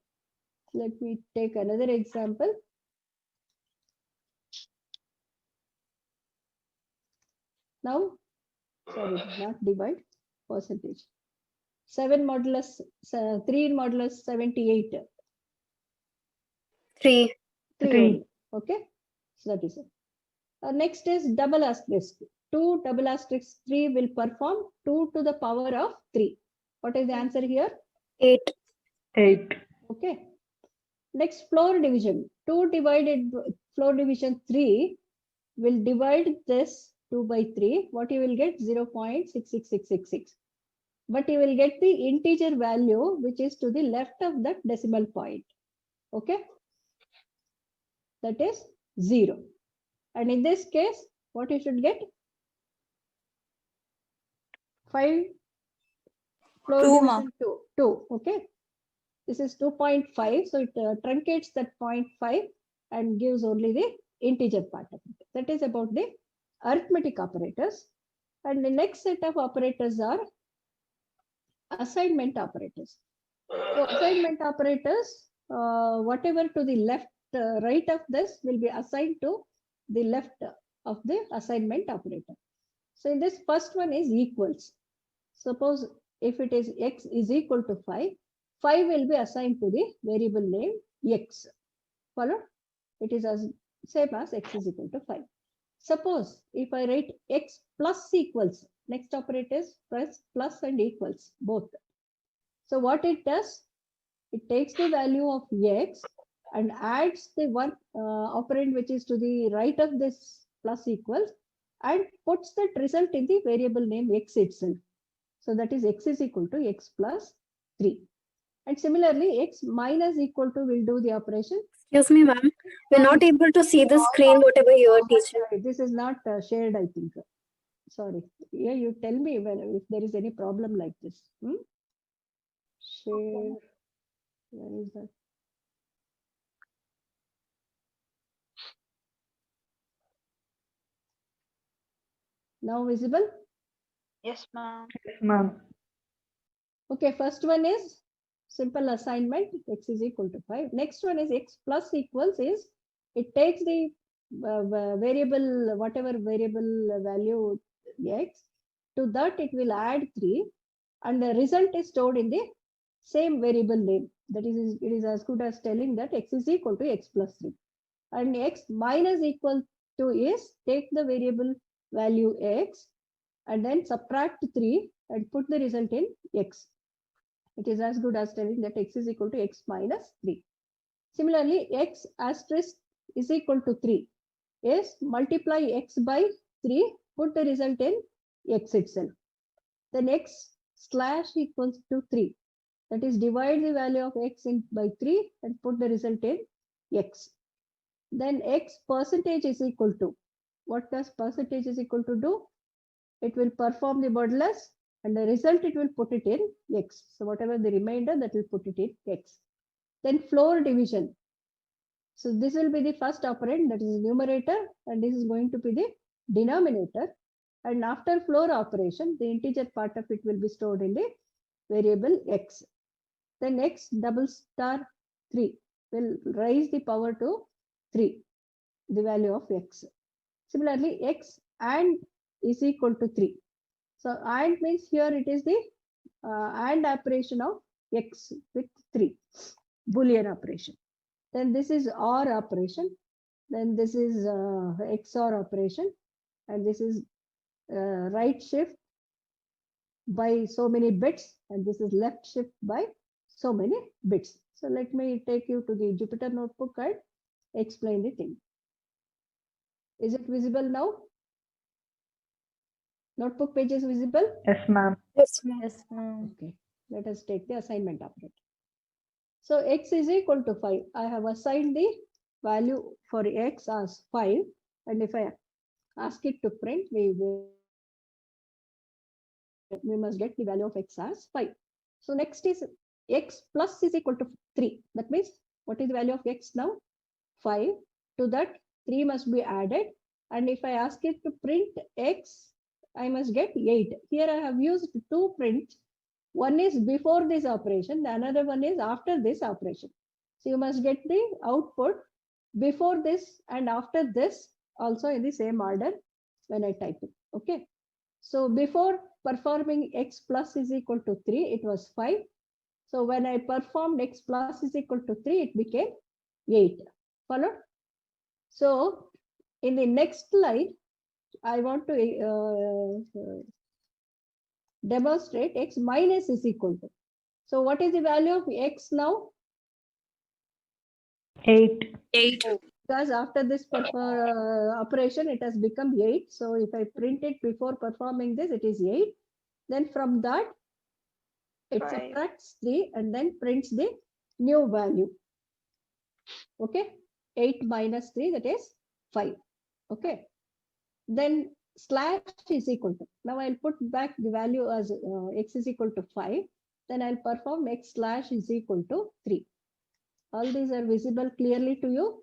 Let me take another example. Now, sorry, not divide, percentage. 7 modulus, 3 modulus 78. 3. 3 3. only. Okay, so that is it. Next is double asterisk. 2 double asterisk 3 will perform 2 to the power of 3. What is the answer here? 8. 8. Okay. Next, floor division. 2 divided floor division 3 will divide this 2 by 3. What you will get? 0.66666. But you will get the integer value which is to the left of that decimal point. Okay. That is 0. And in this case, what you should get? 5 floor 2, division ma'am. 2. Okay. This is 2.5. So it truncates that 0.5 and gives only the integer part of it. That is about the arithmetic operators. And the next set of operators are assignment operators. So assignment operators, whatever to the left, right of this will be assigned to the left of the assignment operator. So in this first one is equals. Suppose if it is x is equal to 5, 5 will be assigned to the variable name x. Follow? It is as same as x is equal to 5. Suppose if I write x plus equals, next operator is plus and equals both. So what it does, it takes the value of x and adds the one operand which is to the right of this plus equals and puts that result in the variable name x itself. So that is x is equal to x plus 3. And similarly, x minus equal to will do the operation. Excuse me, ma'am. We're not able to see the screen, whatever you are teaching. Sorry, this is not shared, I think. Sorry. Yeah, you tell me when if there is any problem like this. Share. Where is that? Now visible? Yes, ma'am. Yes, ma'am. Okay, first one is simple assignment, x is equal to 5. Next one is x plus equals is, it takes the variable, whatever variable value x, to that it will add 3 and the result is stored in the same variable name. That is, it is as good as telling that x is equal to x plus 3. And x minus equal to is, take the variable value x and then subtract 3 and put the result in x. It is as good as telling that x is equal to x minus 3. Similarly, x asterisk is equal to 3 is multiply x by 3, put the result in x itself. Then x slash equals to 3. That is divide the value of x in by 3 and put the result in x. Then x percentage is equal to, what does percentage is equal to do? It will perform the modulus and the result it will put it in x. So whatever the remainder that will put it in x. Then floor division. So this will be the first operand, that is numerator, and this is going to be the denominator. And after floor operation, the integer part of it will be stored in the variable x. Then x double star 3 will raise the power to 3, the value of x. Similarly, x and is equal to 3. So and means here it is the and operation of x with 3, Boolean operation. Then this is OR operation. Then this is XOR operation. And this is right shift by so many bits. And this is left shift by so many bits. So let me take you to the Jupyter notebook and explain the thing. Is it visible now? Notebook page is visible? Yes, ma'am. Yes, ma'am. Yes, ma'am. Okay, let us take the assignment operator. So x is equal to 5. I have assigned the value for x as 5. And if I ask it to print, we must get the value of x as 5. So next is x plus is equal to 3. That means what is the value of x now? 5. To that 3 must be added. And if I ask it to print x, I must get 8. Here I have used 2 prints. One is before this operation, the another one is after this operation. So you must get the output before this and after this also in the same order when I type it. Okay. So before performing x plus is equal to 3, it was 5. So when I performed x plus is equal to 3, it became 8. Follow? So in the next slide, I want to demonstrate x minus is equal to. So what is the value of x now? 8. 8. Because after this operation, it has become 8. So if I print it before performing this, it is 8. Then from that, it subtracts 3 and then prints the new value. Okay. 8 minus 3, that is 5. Okay. Then slash is equal to. Now I'll put back the value as x is equal to 5. Then I'll perform x slash is equal to 3. All these are visible clearly to you?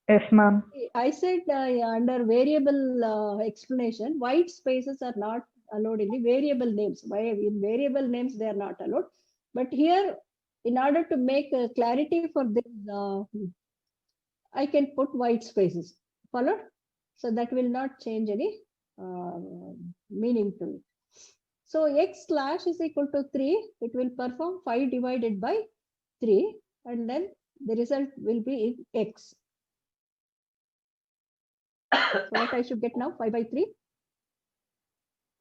Yes, ma'am. I said under variable explanation, white spaces are not allowed in the variable names. Why in variable names they are not allowed. But here in order to make clarity for this, I can put white spaces. Followed? So that will not change any meaning to it. So x slash is equal to 3. It will perform 5 divided by 3, and then the result will be in x. So what I should get now? 5 by 3.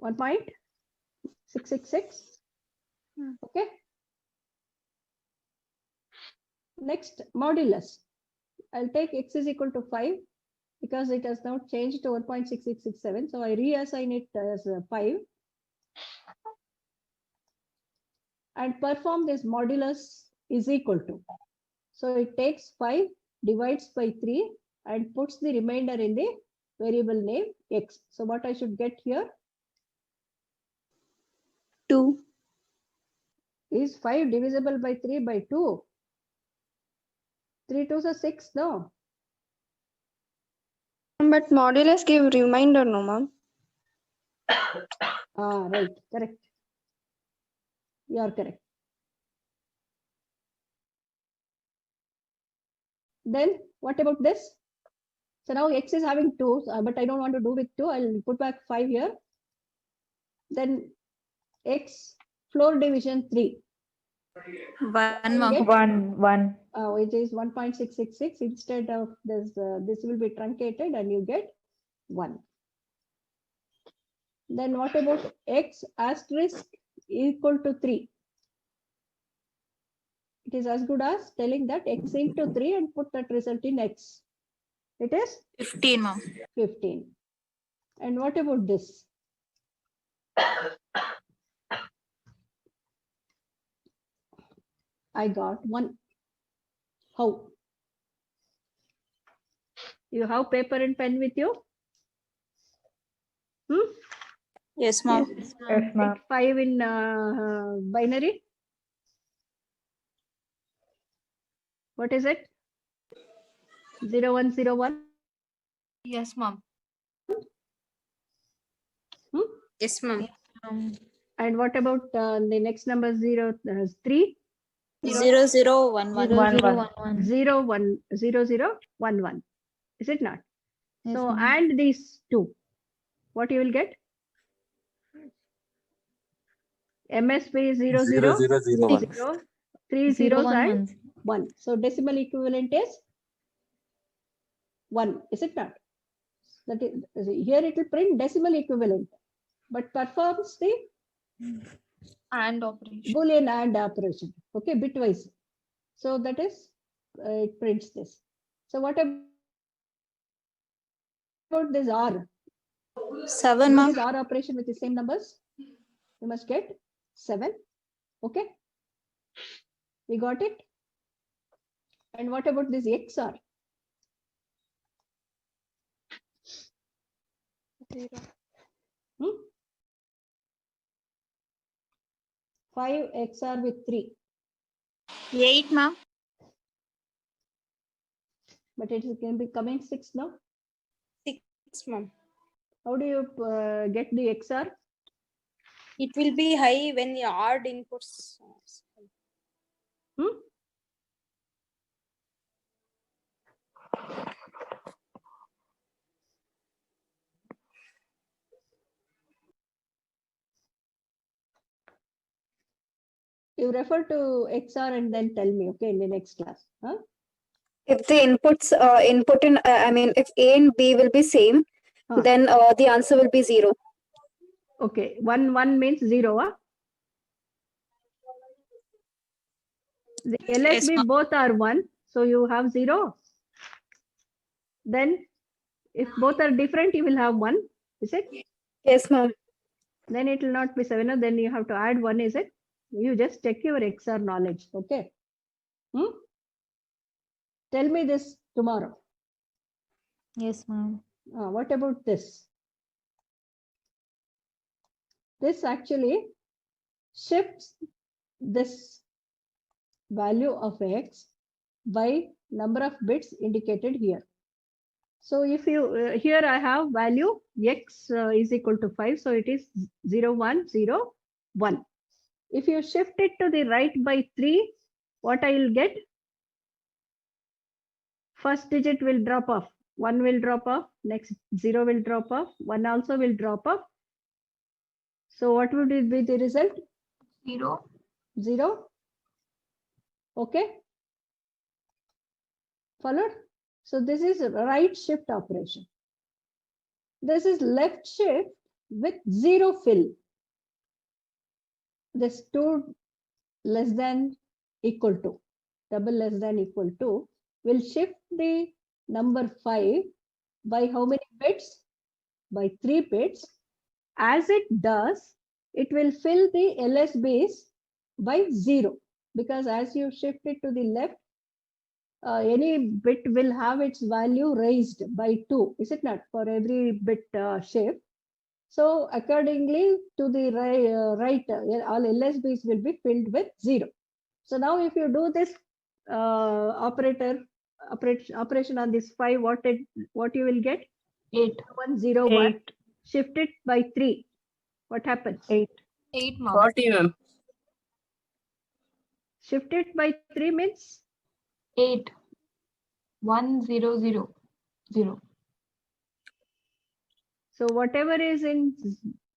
1.666. Okay. Next, modulus. I'll take x is equal to 5 because it has now changed to 1.6667. So I reassign it as 5 and perform this modulus is equal to. So it takes 5, divides by 3 and puts the remainder in the variable name x. So what I should get here 2. is 5 divisible by 3 by 2. 3 2s are 6, no? But modulus give remainder, no, ma'am. Ah, right, correct. You are correct. Then what about this? So now x is having 2, but I don't want to do with 2. I'll put back 5 here. Then x floor division 3. 1, ma'am. Get, 1. it is 1.666. Instead of this, this will be truncated and you get 1. Then what about x asterisk equal to 3? It is as good as telling that x into 3 and put that result in x. It is 15, ma'am. 15. And what about this? I got 1. How? You have paper and pen with you? Yes, ma'am. Yes, ma'am. Take 5 in binary. What is it? 0101. Yes, ma'am. Yes, ma'am. And what about the next number 03? 0, 0, 1, 1. 0011. 0011. Is it not? Yes, So ma'am. and these two, what you will get? MSP 00, 3 zeros and 1. So decimal equivalent is 1. Is it not? That is, here it will print decimal equivalent, but performs the And operation. Boolean AND operation. Okay, bitwise. So that is, it prints this. So what about this R? 7, ma'am. This R operation with the same numbers. You must get 7. Okay. We got it. And what about this XR? 5 XR with 3. 8, ma'am. But it can be coming 6 now. 6, ma'am. How do you get the XR? It will be high when you add inputs. You refer to XR and then tell me, okay, in the next class. Huh? If the inputs input in, if A and B will be same, then the answer will be 0. Okay, 1 means 0. Huh? The LSB ma'am. both are 1, so you have 0. Then if both are different, you will have 1. Is it? Yes, ma'am. Then it will not be 7. No? Then you have to add 1. Is it? You just check your XR knowledge. Okay. Tell me this tomorrow. Yes, ma'am. What about this? This actually shifts this value of x by number of bits indicated here. So if you, here I have value x is equal to 5. So it is 0, 1, 0, 1. If you shift it to the right by 3, what I will get? First digit will drop off. 1 will drop off. Next 0 will drop off. 1 also will drop off. So what would it be the result? 0. 0. Okay. Followed? So this is right shift operation. This is left shift with 0 fill. This 2 less than equal to, double less than equal to, will shift the number 5 by how many bits? By 3 bits. As it does, it will fill the LSBs by 0, because as you shift it to the left, any bit will have its value raised by 2, is it not, for every bit shift? So accordingly to the right, all LSBs will be filled with 0. So now if you do this operation on this 5, what you will get? 8. 1, 0, 1. 8. Shift it by 3. What happens? 8. 8, ma'am. 40, ma'am. Shift it by 3 means 8. 1, 0, 0. 0. so whatever is in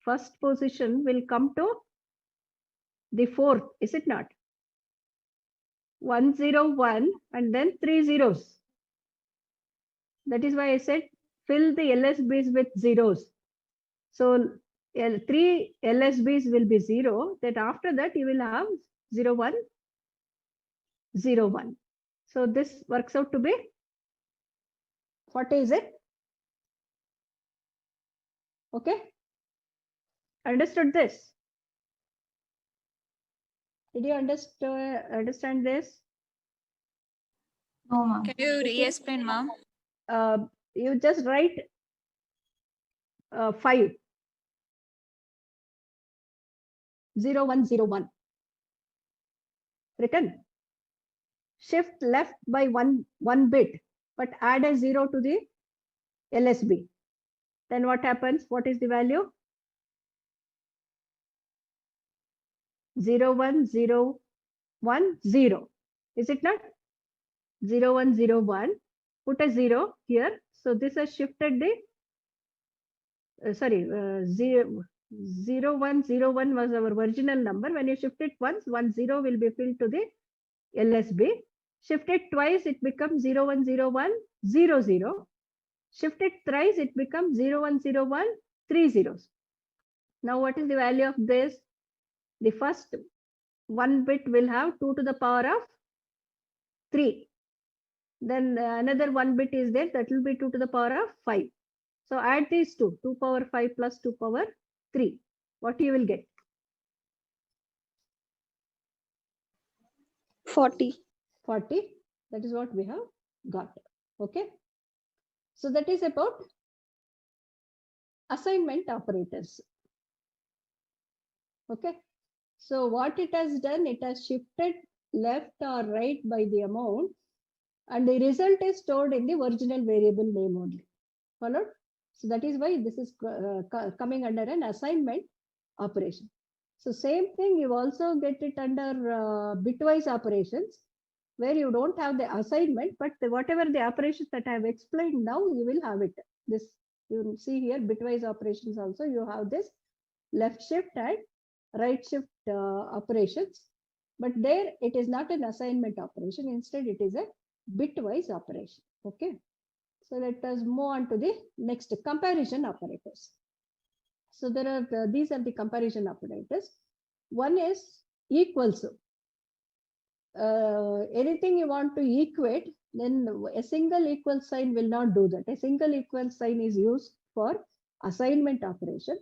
first position will come to the fourth, is it not? 1, 0, 1 and then 3 zeros. That is why I said fill the LSBs with zeros. So 3 LSBs will be 0. Then after that you will have 0, 1, 0, 1. So this works out to be, what is it? Okay. Understood this? Did you understand this? No, ma'am. Can you re-explain, ma'am? You just write 5. 0, 1, 0, 1. Written. Shift left by one bit, but add a 0 to the LSB. Then what happens? What is the value? 0, 1, 0, 1, 0. Is it not? 0, 1, 0, 1. Put a 0 here. So this has shifted the, 0, 1, 0, 1 was our original number. When you shift it once, 1, 0 will be filled to the LSB. Shift it twice, it becomes 0, 1, 0, 1, 0, 0. Shift it thrice, it becomes 0, 1, 0, 1, 3 zeros. Now what is the value of this? The first 1 bit will have 2 to the power of 3. Then another 1 bit is there, that will be 2 to the power of 5. So add these two, 2 power 5 plus 2 power 3. What you will get? 40. 40. That is what we have got. Okay. So that is about assignment operators. Okay. So what it has done, it has shifted left or right by the amount, and the result is stored in the original variable name only. Followed? So that is why this is coming under an assignment operation. So same thing, you also get it under bitwise operations, where you don't have the assignment, but whatever the operations that I have explained now, you will have it. This you will see here, bitwise operations also, you have this left shift and right shift operations, but there it is not an assignment operation. Instead, it is a bitwise operation. Okay. So let us move on to the next, comparison operators. So there are these are the comparison operators. One is equals. Anything you want to equate, then a single equal sign will not do that. A single equal sign is used for assignment operation.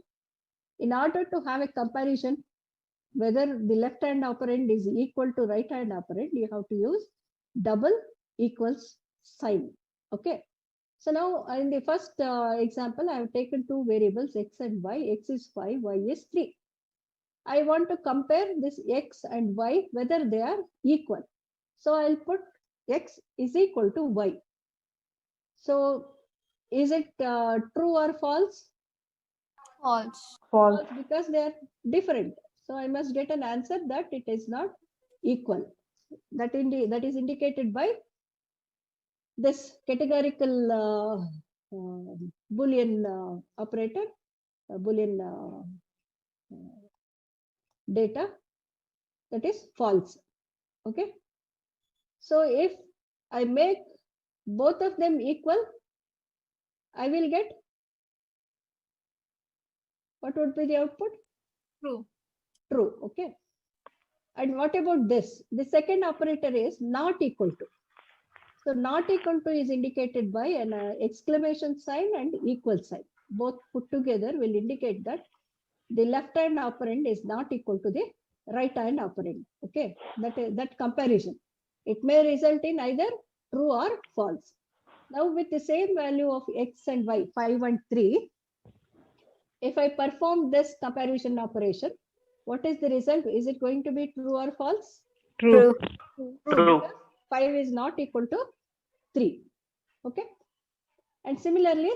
In order to have a comparison, whether the left hand operand is equal to right hand operand, you have to use double equals sign. Okay. So now in the first example, I have taken two variables x and y. X is 5, y is 3. I want to compare this x and y, whether they are equal. So I'll put x is equal to y. So is it true or false? False. False. Because they are different. So I must get an answer that it is not equal. that is indicated by this categorical Boolean operator, Boolean data, that is false. Okay. So if I make both of them equal, I will get, what would be the output? True. True. Okay. And what about this? The second operator is not equal to. So not equal to is indicated by an exclamation sign and equal sign. Both put together will indicate that the left hand operand is not equal to the right hand operand. Okay, that comparison. It may result in either true or false. Now with the same value of x and y, 5 and 3, if I perform this comparison operation, what is the result? Is it going to be true or false? True. True. True. 5 is not equal to 3. Okay. And similarly,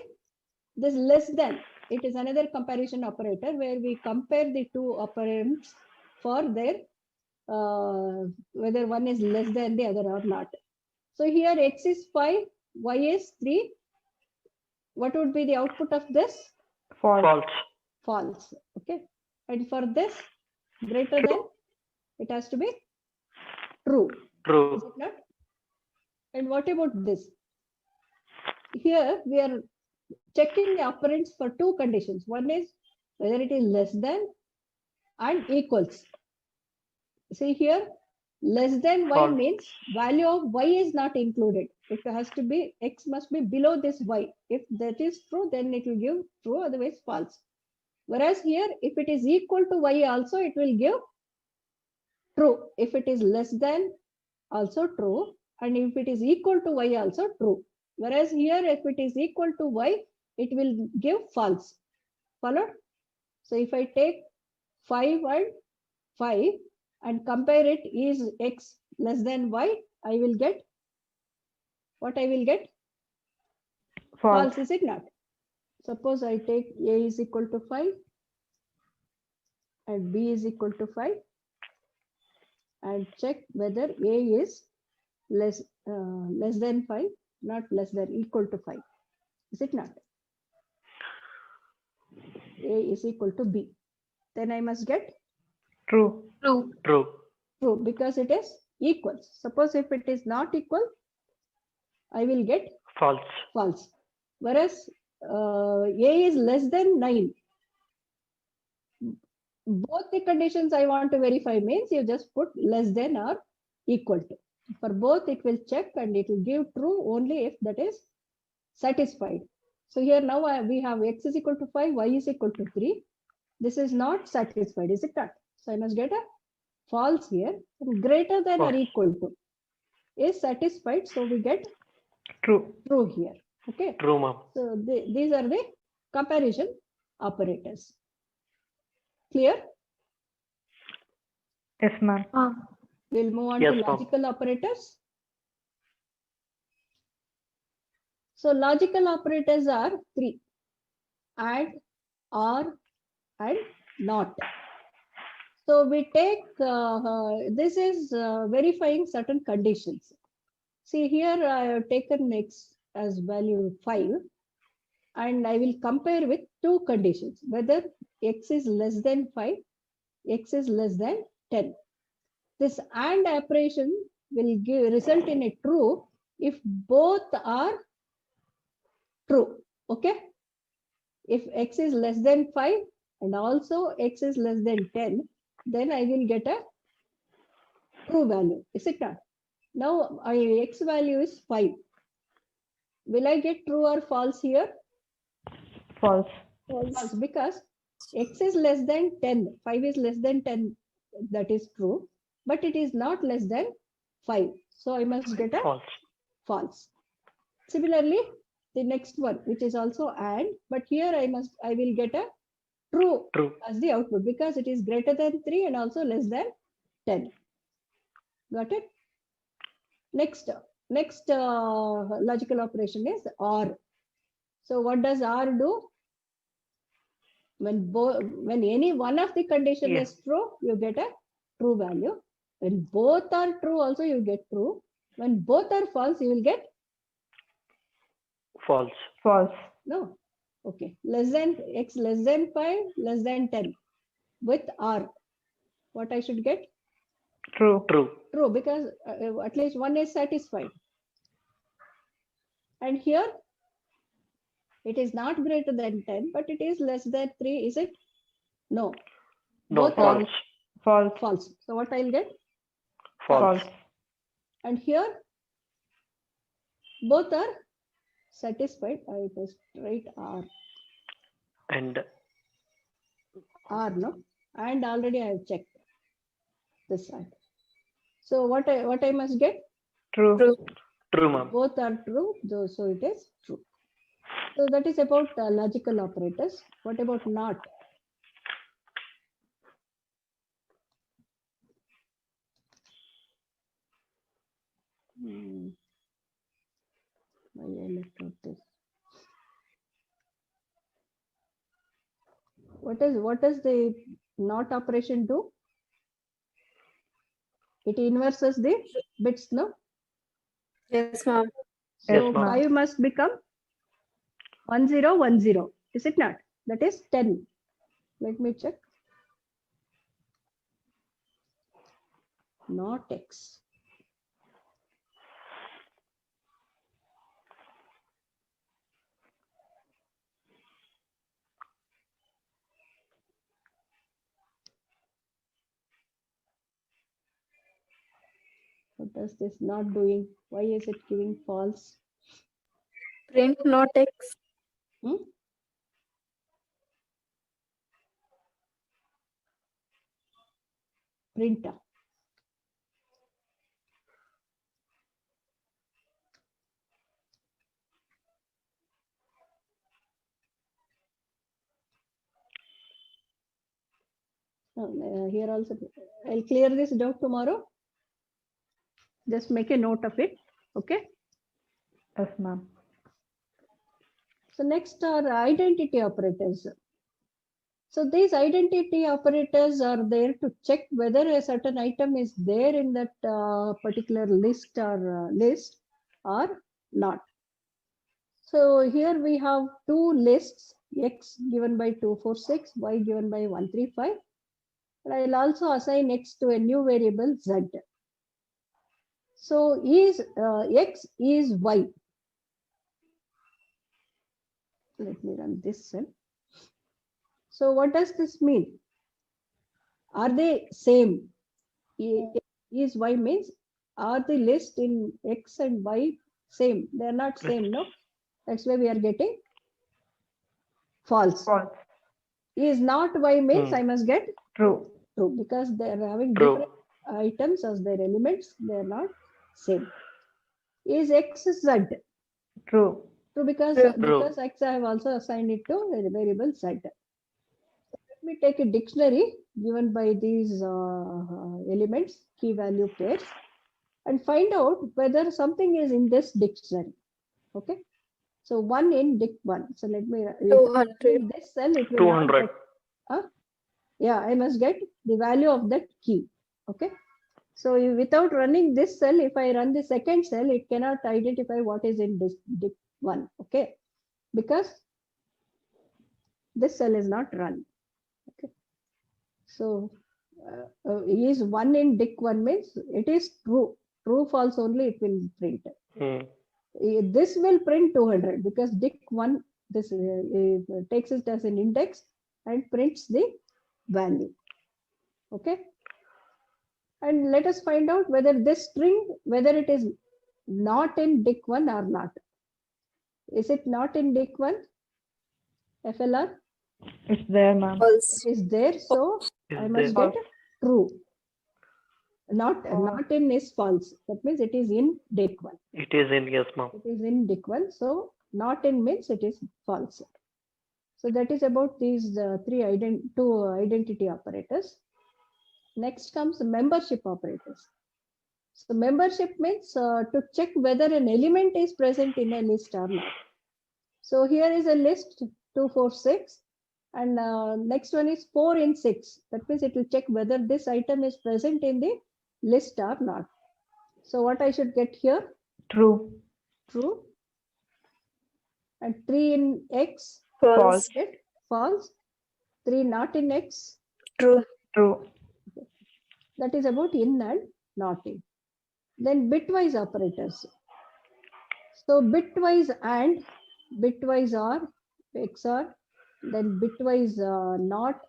this less than, it is another comparison operator where we compare the two operands for their whether one is less than the other or not. So here x is 5, y is 3. What would be the output of this? False. False. False. Okay. And for this, greater than, it has to be true. True. Is it not? And what about this? Here we are checking the operands for two conditions. One is whether it is less than and equals. See here, less than y False. means value of y is not included. It has to be, x must be below this y. If that is true, then it will give true, otherwise false. Whereas here, if it is equal to y also, it will give true. If it is less than, also true. And if it is equal to y, also true. Whereas here, if it is equal to y, it will give false. Followed? So if I take 5 and 5 and compare it, is x less than y, I will get, what I will get? False. False, is it not? Suppose I take a is equal to 5 and b is equal to 5 and check whether a is less than 5, not less than, equal to 5. Is it not? A is equal to b. Then I must get True. True. True. true because it is equal. Suppose if it is not equal, I will get False. false. Whereas a is less than 9. Both the conditions I want to verify means you just put less than or equal to. For both, it will check and it will give true only if that is satisfied. So here now we have x is equal to 5, y is equal to 3. This is not satisfied, is it not? So I must get a false here. Greater than or False. equal to is satisfied. So we get True. true here. Okay. True, ma'am. So these are the comparison operators. Clear? Yes, ma'am. We'll move on Yes, to ma'am. logical operators. So logical operators are 3: add, or, and not. So we take, this is verifying certain conditions. See here I have taken x as value 5 and I will compare with two conditions, whether x is less than 5, x is less than 10. This AND operation will result in a true if both are true. Okay. If x is less than 5 and also x is less than 10, then I will get a true value. Is it not? Now x value is 5. Will I get true or false here? False. False, because x is less than 10. 5 is less than 10. That is true. But it is not less than 5. So I must get a False. false. Similarly, the next one, which is also AND, but here I will get a true True. as the output because it is greater than 3 and also less than 10. Got it? Next logical operation is OR. So what does OR do? When any one of the condition Yeah. is true, you get a true value. When both are true, also you get true. When both are false, you will get False. False. no. Okay. Less than x less than 5, less than 10. With R, what I should get? True. True. True, because at least one is satisfied. And here, it is not greater than 10, but it is less than 3, is it? No. No, Both are false. False. false. So what I'll get? False. False. And here, both are satisfied. I must write R. And R, no? And already I have checked this side. So what I must get? True. True. true, ma'am. Both are true, so it is true. So that is about logical operators. What about not? Why I left out this? What does the not operation do? It inverses the bits, no? Yes, ma'am. So Yes, ma'am. 5 must become 1010. Is it not? That is 10. Let me check. Not x. What does this not doing? Why is it giving false? Print not x. Hmm? Printer. Here also, I'll clear this doubt tomorrow. Just make a note of it. Okay. Yes, ma'am. So next are identity operators. So these identity operators are there to check whether a certain item is there in that particular list or not. So here we have two lists, x given by 246, y given by 135. And I'll also assign x to a new variable z. So is x is y. Let me run this cell. So what does this mean? Are they same? Is y means are the list in x and y same? They are not same, no? That's why we are getting false. False. Is not y means I must get True. true, because they are having True. different items as their elements. They are not same. Is x z? True. True, because True. x I have also assigned it to a variable z. Let me take a dictionary given by these elements, key value pairs, and find out whether something is in this dictionary. Okay. So 1 in dic 1. So let me 200. in this cell it will 200. yeah, I must get the value of that key. Okay. So without running this cell, if I run the second cell, it cannot identify what is in this dic 1. Okay. Because this cell is not run. Okay. So is 1 in dic 1 means it is true. True, false only it will print. This will print 200 because dic 1 this takes it as an index and prints the value. Okay. And let us find out whether this string, whether it is not in dic 1 or not. Is it not in dic 1? FLR? It's there, ma'am. False. Is there, so Is I must there. get true. Not in is false. That means it is in dic 1. It is in, yes, ma'am. It is in dic 1. So not in means it is false. So that is about these two identity operators. Next comes membership operators. So membership means to check whether an element is present in a list or not. So here is a list 246 and next one is 4 in 6. That means it will check whether this item is present in the list or not. So what I should get here? True. True. And 3 in X, False. get false. 3 not in X, True. True. that is about in and not in. Then bitwise operators. So bitwise and, bitwise or, XOR, then bitwise not,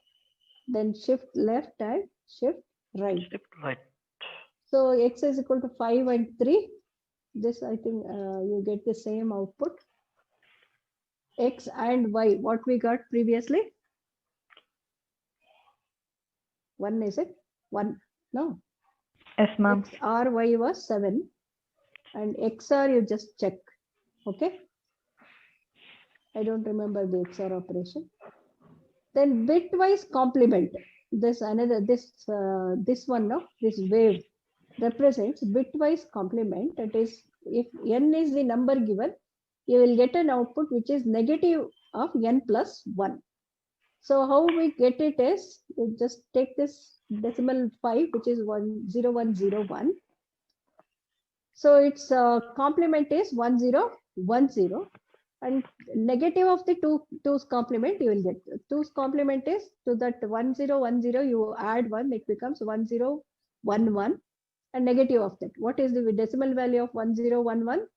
then shift left and shift right. Shift right. So X is equal to 5 and 3. This I think you get the same output. X and Y, what we got previously? 1, is it? 1, no. Yes, ma'am. X or Y was 7 and XR you just check. Okay. I don't remember the XR operation. Then bitwise complement. This another, this one, no, this wave represents bitwise complement. That is, if n is the number given, you will get an output which is negative of n plus 1. So how we get it is, we just take this decimal 5, which is 10101. So its complement is 1010, and negative of the 2's complement you will get. 2's complement is, to that 1010 you add 1, it becomes 1011, and negative of that. What is the decimal value of 1011?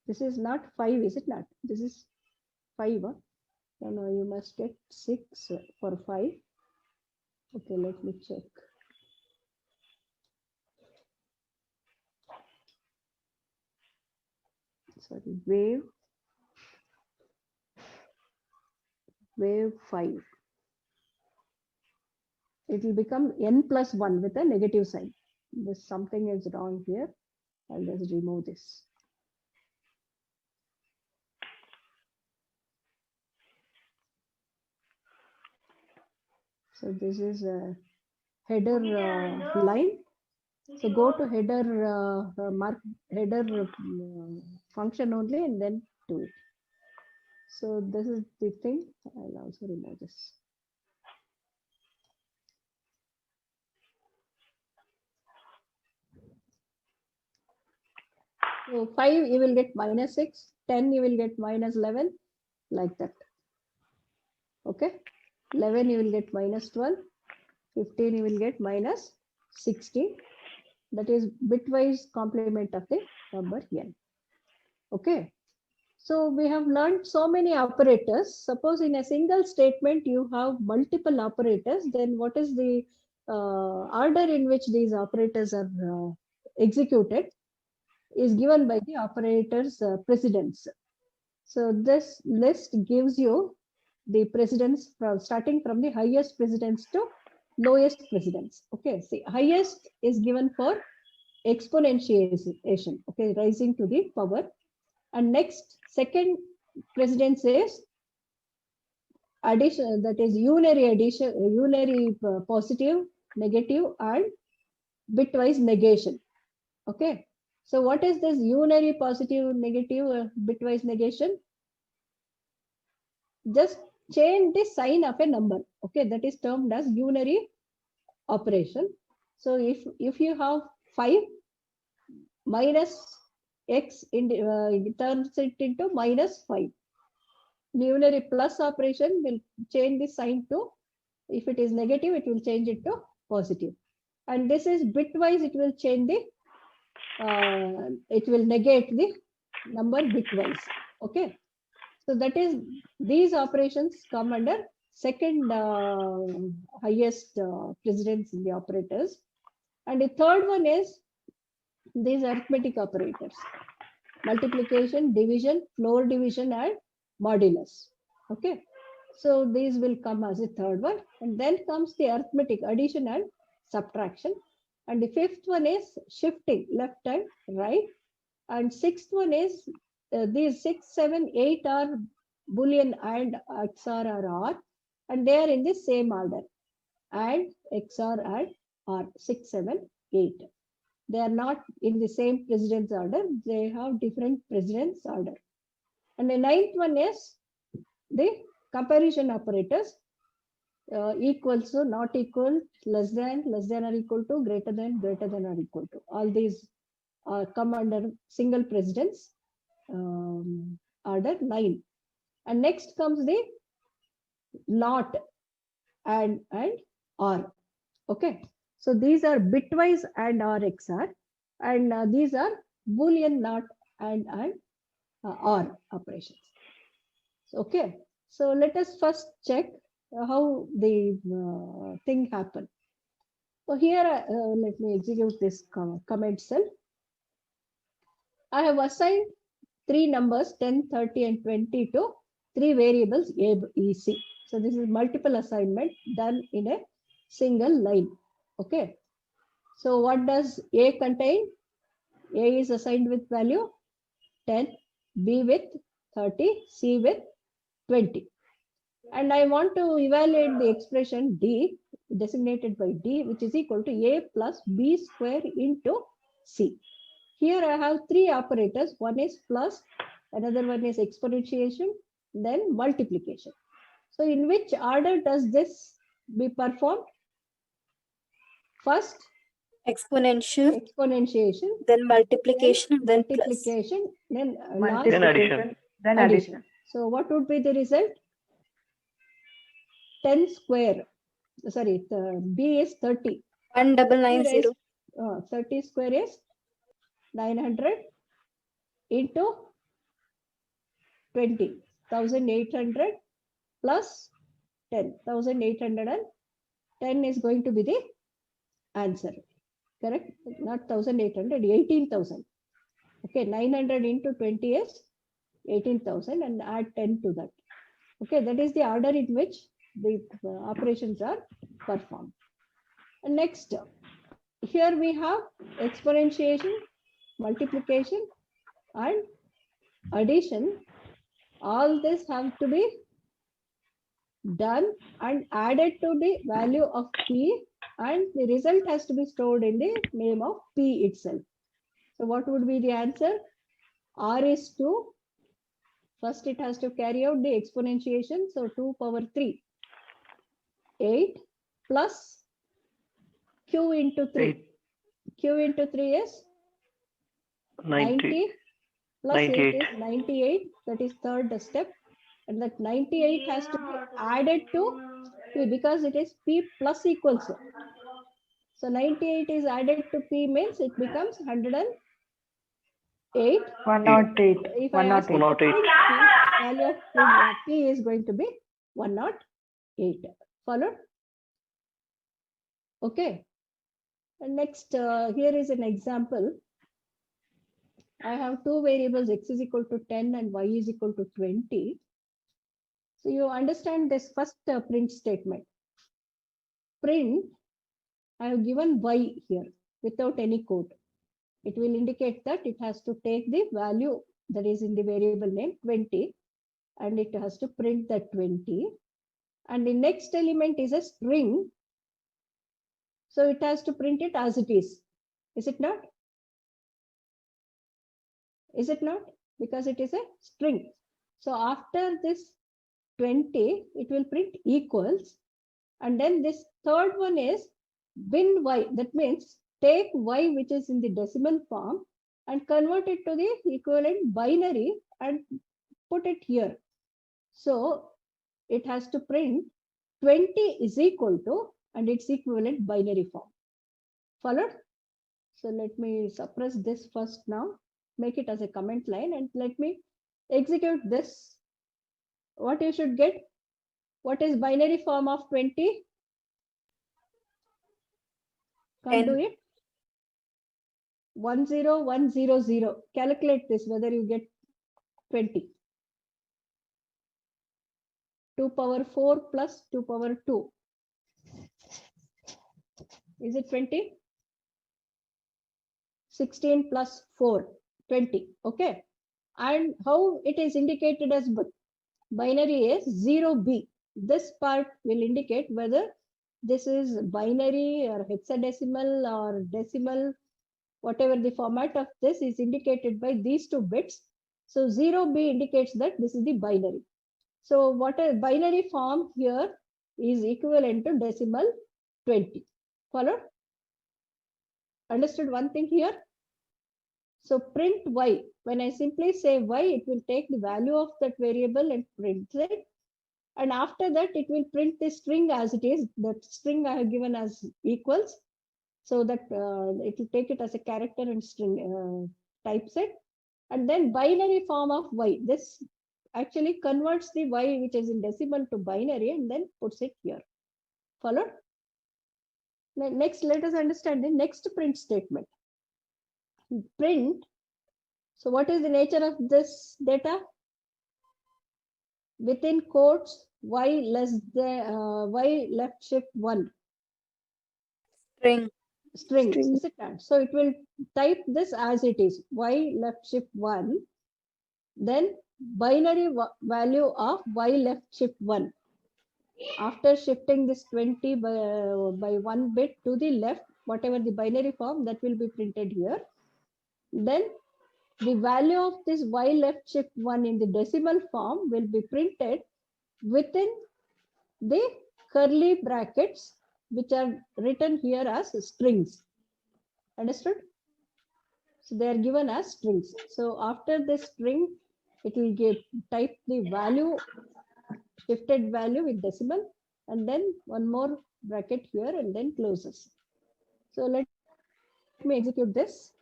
This is not 5, is it not? This is 5. Huh? No, you must get 6 for 5. Okay, let me check. Sorry, wave 5. It will become n plus 1 with a negative sign. This something is wrong here. I'll just remove this. So this is a header line. So go to header mark header function only and then do it. So this is the thing. I'll also remove this. So 5 you will get -6, 10 you will get -11, like that. Okay, 11 you will get -12, 15 you will get -16. That is bitwise complement of the number n. Okay, so we have learned so many operators. Suppose in a single statement you have multiple operators, then what is the order in which these operators are executed is given by the operators precedence. So this list gives you the precedence from starting from the highest precedence to lowest precedence. Okay, see, highest is given for exponentiation, okay, rising to the power. And next, second precedence is addition, that is unary addition, unary positive, negative, and bitwise negation. Okay, so what is this unary positive, negative, bitwise negation? Just change the sign of a number. Okay, that is termed as unary operation. So if you have 5 minus x turns it into -5. Unary plus operation will change the sign to, if it is negative, it will change it to positive. And this is bitwise, it will change the, it will negate the number bitwise. Okay. So that is, these operations come under second highest precedence in the operators. And the third one is these arithmetic operators: multiplication, division, floor division, and modulus. Okay, so these will come as a third one, and then comes the arithmetic addition and subtraction, and the fifth one is shifting left and right, and sixth one is these 6, 7, 8 are Boolean and XOR or OR, and they are in the same order, and XOR and OR 6, 7, 8. They are not in the same precedence order. They have different precedence order. And the ninth one is the comparison operators equals to, not equal, less than or equal to, greater than or equal to. All these come under single precedence order 9. And next comes the not and or. Okay, so these are bitwise and or XOR, and these are Boolean not and or operations. Okay, so let us first check how the thing happened. So here, let me execute this comment cell. I have assigned 3 numbers 10, 30, and 20 to 3 variables A, B, C. So this is multiple assignment done in a single line. Okay. So what does A contain? A is assigned with value 10, B with 30, C with 20. And I want to evaluate the expression D, designated by D, which is equal to A plus B square into C. Here I have 3 operators. One is plus, another one is exponentiation, then multiplication. So in which order does this be performed? First, Exponential, exponentiation, then multiplication, then plus. multiplication, then last Then addition. Then addition. addition. So what would be the result? 10 square. Sorry, B is 30. 1990. 30 square is 900 into 20, 1800 plus 10, 1810 is going to be the answer. Correct? Not 1800, 18,000. Okay, 900 into 20 is 18,000 and add 10 to that. Okay, that is the order in which the operations are performed. And next, here we have exponentiation, multiplication, and addition. All this have to be done and added to the value of P, and the result has to be stored in the name of P itself. So what would be the answer? R is 2. First it has to carry out the exponentiation. So 2 power 3, 8 plus Q into 3. 8. Q into 3 is 90 plus 98. 8 is 98. That is third step. And that 98 has to be added to P because it is P plus equals. So 98 is added to P means it becomes 108. 108. If I ask 108. value of P is going to be 108. Followed? Okay. And next, here is an example. I have 2 variables, x is equal to 10 and y is equal to 20. So you understand this first print statement. Print, I have given y here without any code. It will indicate that it has to take the value that is in the variable name 20 and it has to print that 20. And the next element is a string. So it has to print it as it is. Is it not? Is it not? Because it is a string. So after this 20, it will print equals. And then this third one is bin y. That means take y, which is in the decimal form, and convert it to the equivalent binary and put it here. So it has to print 20 is equal to and its equivalent binary form. Followed? So let me suppress this first now, make it as a comment line, and let me execute this. What you should get? What is binary form of 20? Can't do it. 10100. Calculate this whether you get 20. 2 power 4 plus 2 power 2. Is it 20? 16 plus 4, 20. Okay. And how it is indicated as binary is 0B. This part will indicate whether this is binary or hexadecimal or decimal, whatever the format of this is indicated by these 2 bits. So 0B indicates that this is the binary. So what a binary form here is equivalent to decimal 20. Follow? Understood one thing here? So print y. When I simply say y, it will take the value of that variable and print it. And after that, it will print the string as it is. That string I have given as equals. So that it will take it as a character and string typeset. And then binary form of y. This actually converts the y which is in decimal to binary and then puts it here. Follow? Next, let us understand the next print statement. Print. So what is the nature of this data? Within quotes, y less than y left shift 1. String. String. Is it not? So it will type this as it is, y left shift 1, then binary value of y left shift 1. After shifting this 20 by 1 bit to the left, whatever the binary form, that will be printed here. Then the value of this y left shift 1 in the decimal form will be printed within the curly brackets, which are written here as strings. Understood? So they are given as strings. So after this string, it will type the value, shifted value with decimal, and then one more bracket here and then closes. So let me execute this.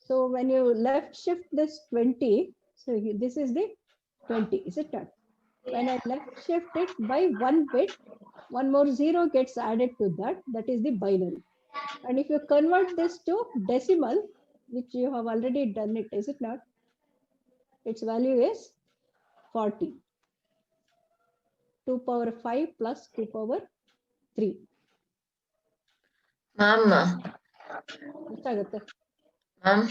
So when you left shift this 20, so this is the 20, is it not? When I left shift it by 1 bit, one more 0 gets added to that. That is the binary. And if you convert this to decimal, which you have already done it, is it not? Its value is 40. 2 power 5 plus 2 power 3. Ma'am. ಎಷ್ಟಾಗುತ್ತೆ? Ma'am.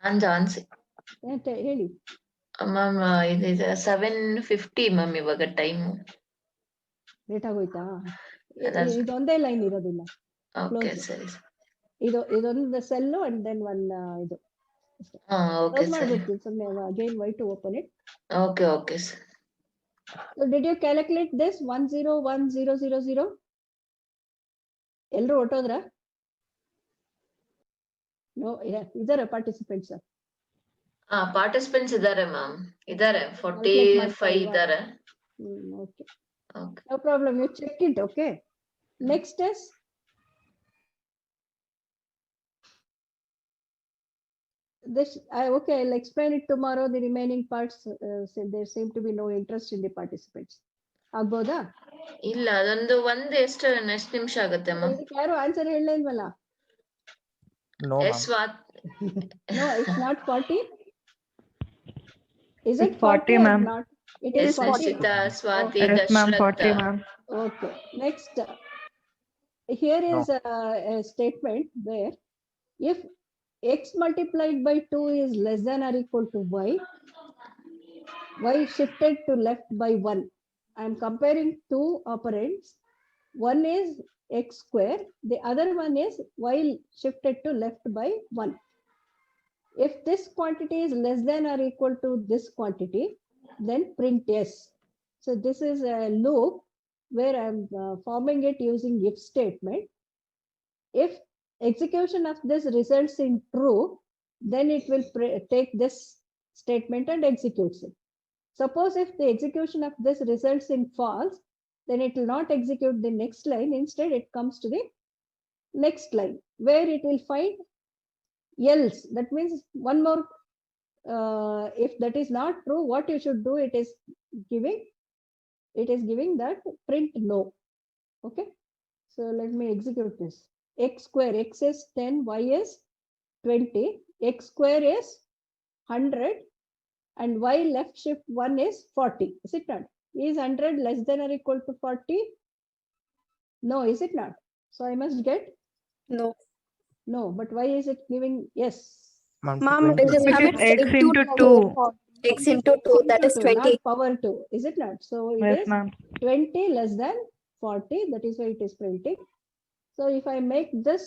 ನಾನು ಜಾನ್ಸಿ. ಹೇಳಿ. Ma'am ಇದು 7:50 ma'am ಇವಾಗ time. Late ಆಗೋಯ್ತಾ? ಇದೊಂದೇ line ಇರೋದಿಲ್ಲ. Okay ಸರಿ. ಇದೊಂದು cell and then one ಇದು. ಓಕೆ ಸರಿ. ಮಾಡ್ಬಿಡ್ತೀನಿ ಸುಮ್ಮನೆ again why to open it. Okay okay sir. So did you calculate this 101000? ಎಲ್ಲರೂ ಹೊರಟೋದ್ರ? ನೋ, ಇದಾರೆ ಪಾರ್ಟಿಸಿಪೆಂಟ್ಸ್. ಪಾರ್ಟಿಸಿಪೆಂಟ್ಸ್ ಇದ್ದಾರೆ ಮ್ಯಾಮ್, ಇದ್ದಾರೆ 45 ಇದ್ದಾರೆ. Okay, no problem, you check it. Okay, next is this. Okay, I'll explain it tomorrow. The remaining parts, there seem to be no interest in the participants. ಆಗ್ಬೋದಾ? ಇಲ್ಲ, ಅದೊಂದು ಎಷ್ಟು ನಿಮಿಷ ಆಗುತ್ತೆ ಮ್ಯಾಮ್? ಇದಕ್ಕೆ ಯಾರು ಆನ್ಸರ್ ಹೇಳಲೇ ಇಲ್ವಲ್ಲ? No, no, it's not 40. Is it 40, ma'am? Not? It is 40. Swati, Yes, ma'am, 40, ma'am. Okay, next. Here is a statement where if x multiplied by 2 is less than or equal to y shifted to left by 1. I am comparing two operands. One is x square, the other one is y shifted to left by 1. If this quantity is less than or equal to this quantity, then print yes. So this is a loop where I am forming it using if statement. If execution of this results in true, then it will take this statement and executes it. Suppose if the execution of this results in false, then it will not execute the next line. Instead, it comes to the next line where it will find else. That means one more. If that is not true, what you should do, it is giving that print no. Okay. So let me execute this. X square, x is 10, y is 20, x square is 100, and y left shift 1 is 40. Is it not? Is 100 less than or equal to 40? No, is it not? So I must get No. No, but why is it giving yes? Ma'am, it is X into 2. X into 2, that is 20. Not power 2, is it not? So it Yes, is ma'am. 20 less than 40. That is why it is printing. So if I make this,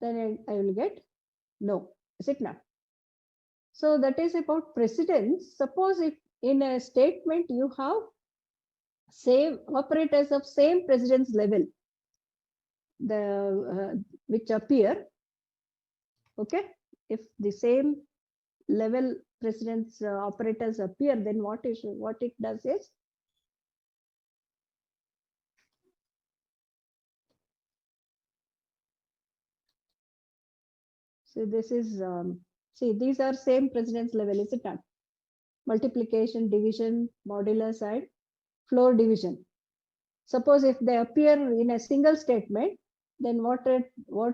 then I will get No, is it not? So that is about precedence. Suppose if in a statement you have same operators of same precedence level, which appear, okay? If the same level precedence operators appear, then what it does is, so this is, see, these are same precedence level, is it not? Multiplication, division, modulus, and floor division. Suppose if they appear in a single statement, then what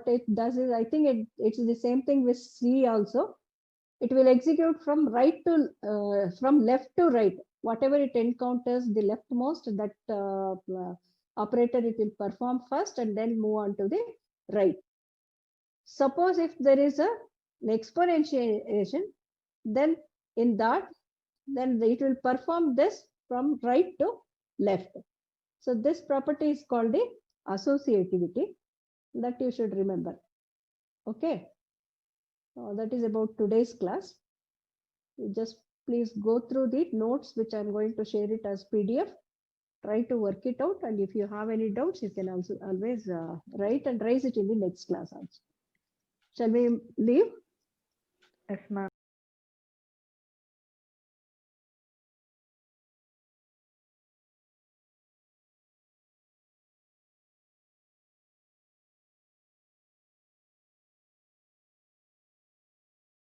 it does is, I think it's the same thing with C also. It will execute from from left to right. Whatever it encounters the leftmost, that operator it will perform first and then move on to the right. Suppose if there is an exponentiation, then in that, then it will perform this from right to left. So this property is called the associativity, that you should remember. Okay. That is about today's class. You just please go through the notes, which I'm going to share it as PDF. Try to work it out. And if you have any doubts, you can also always write and raise it in the next class also. Shall we leave? Yes, ma'am.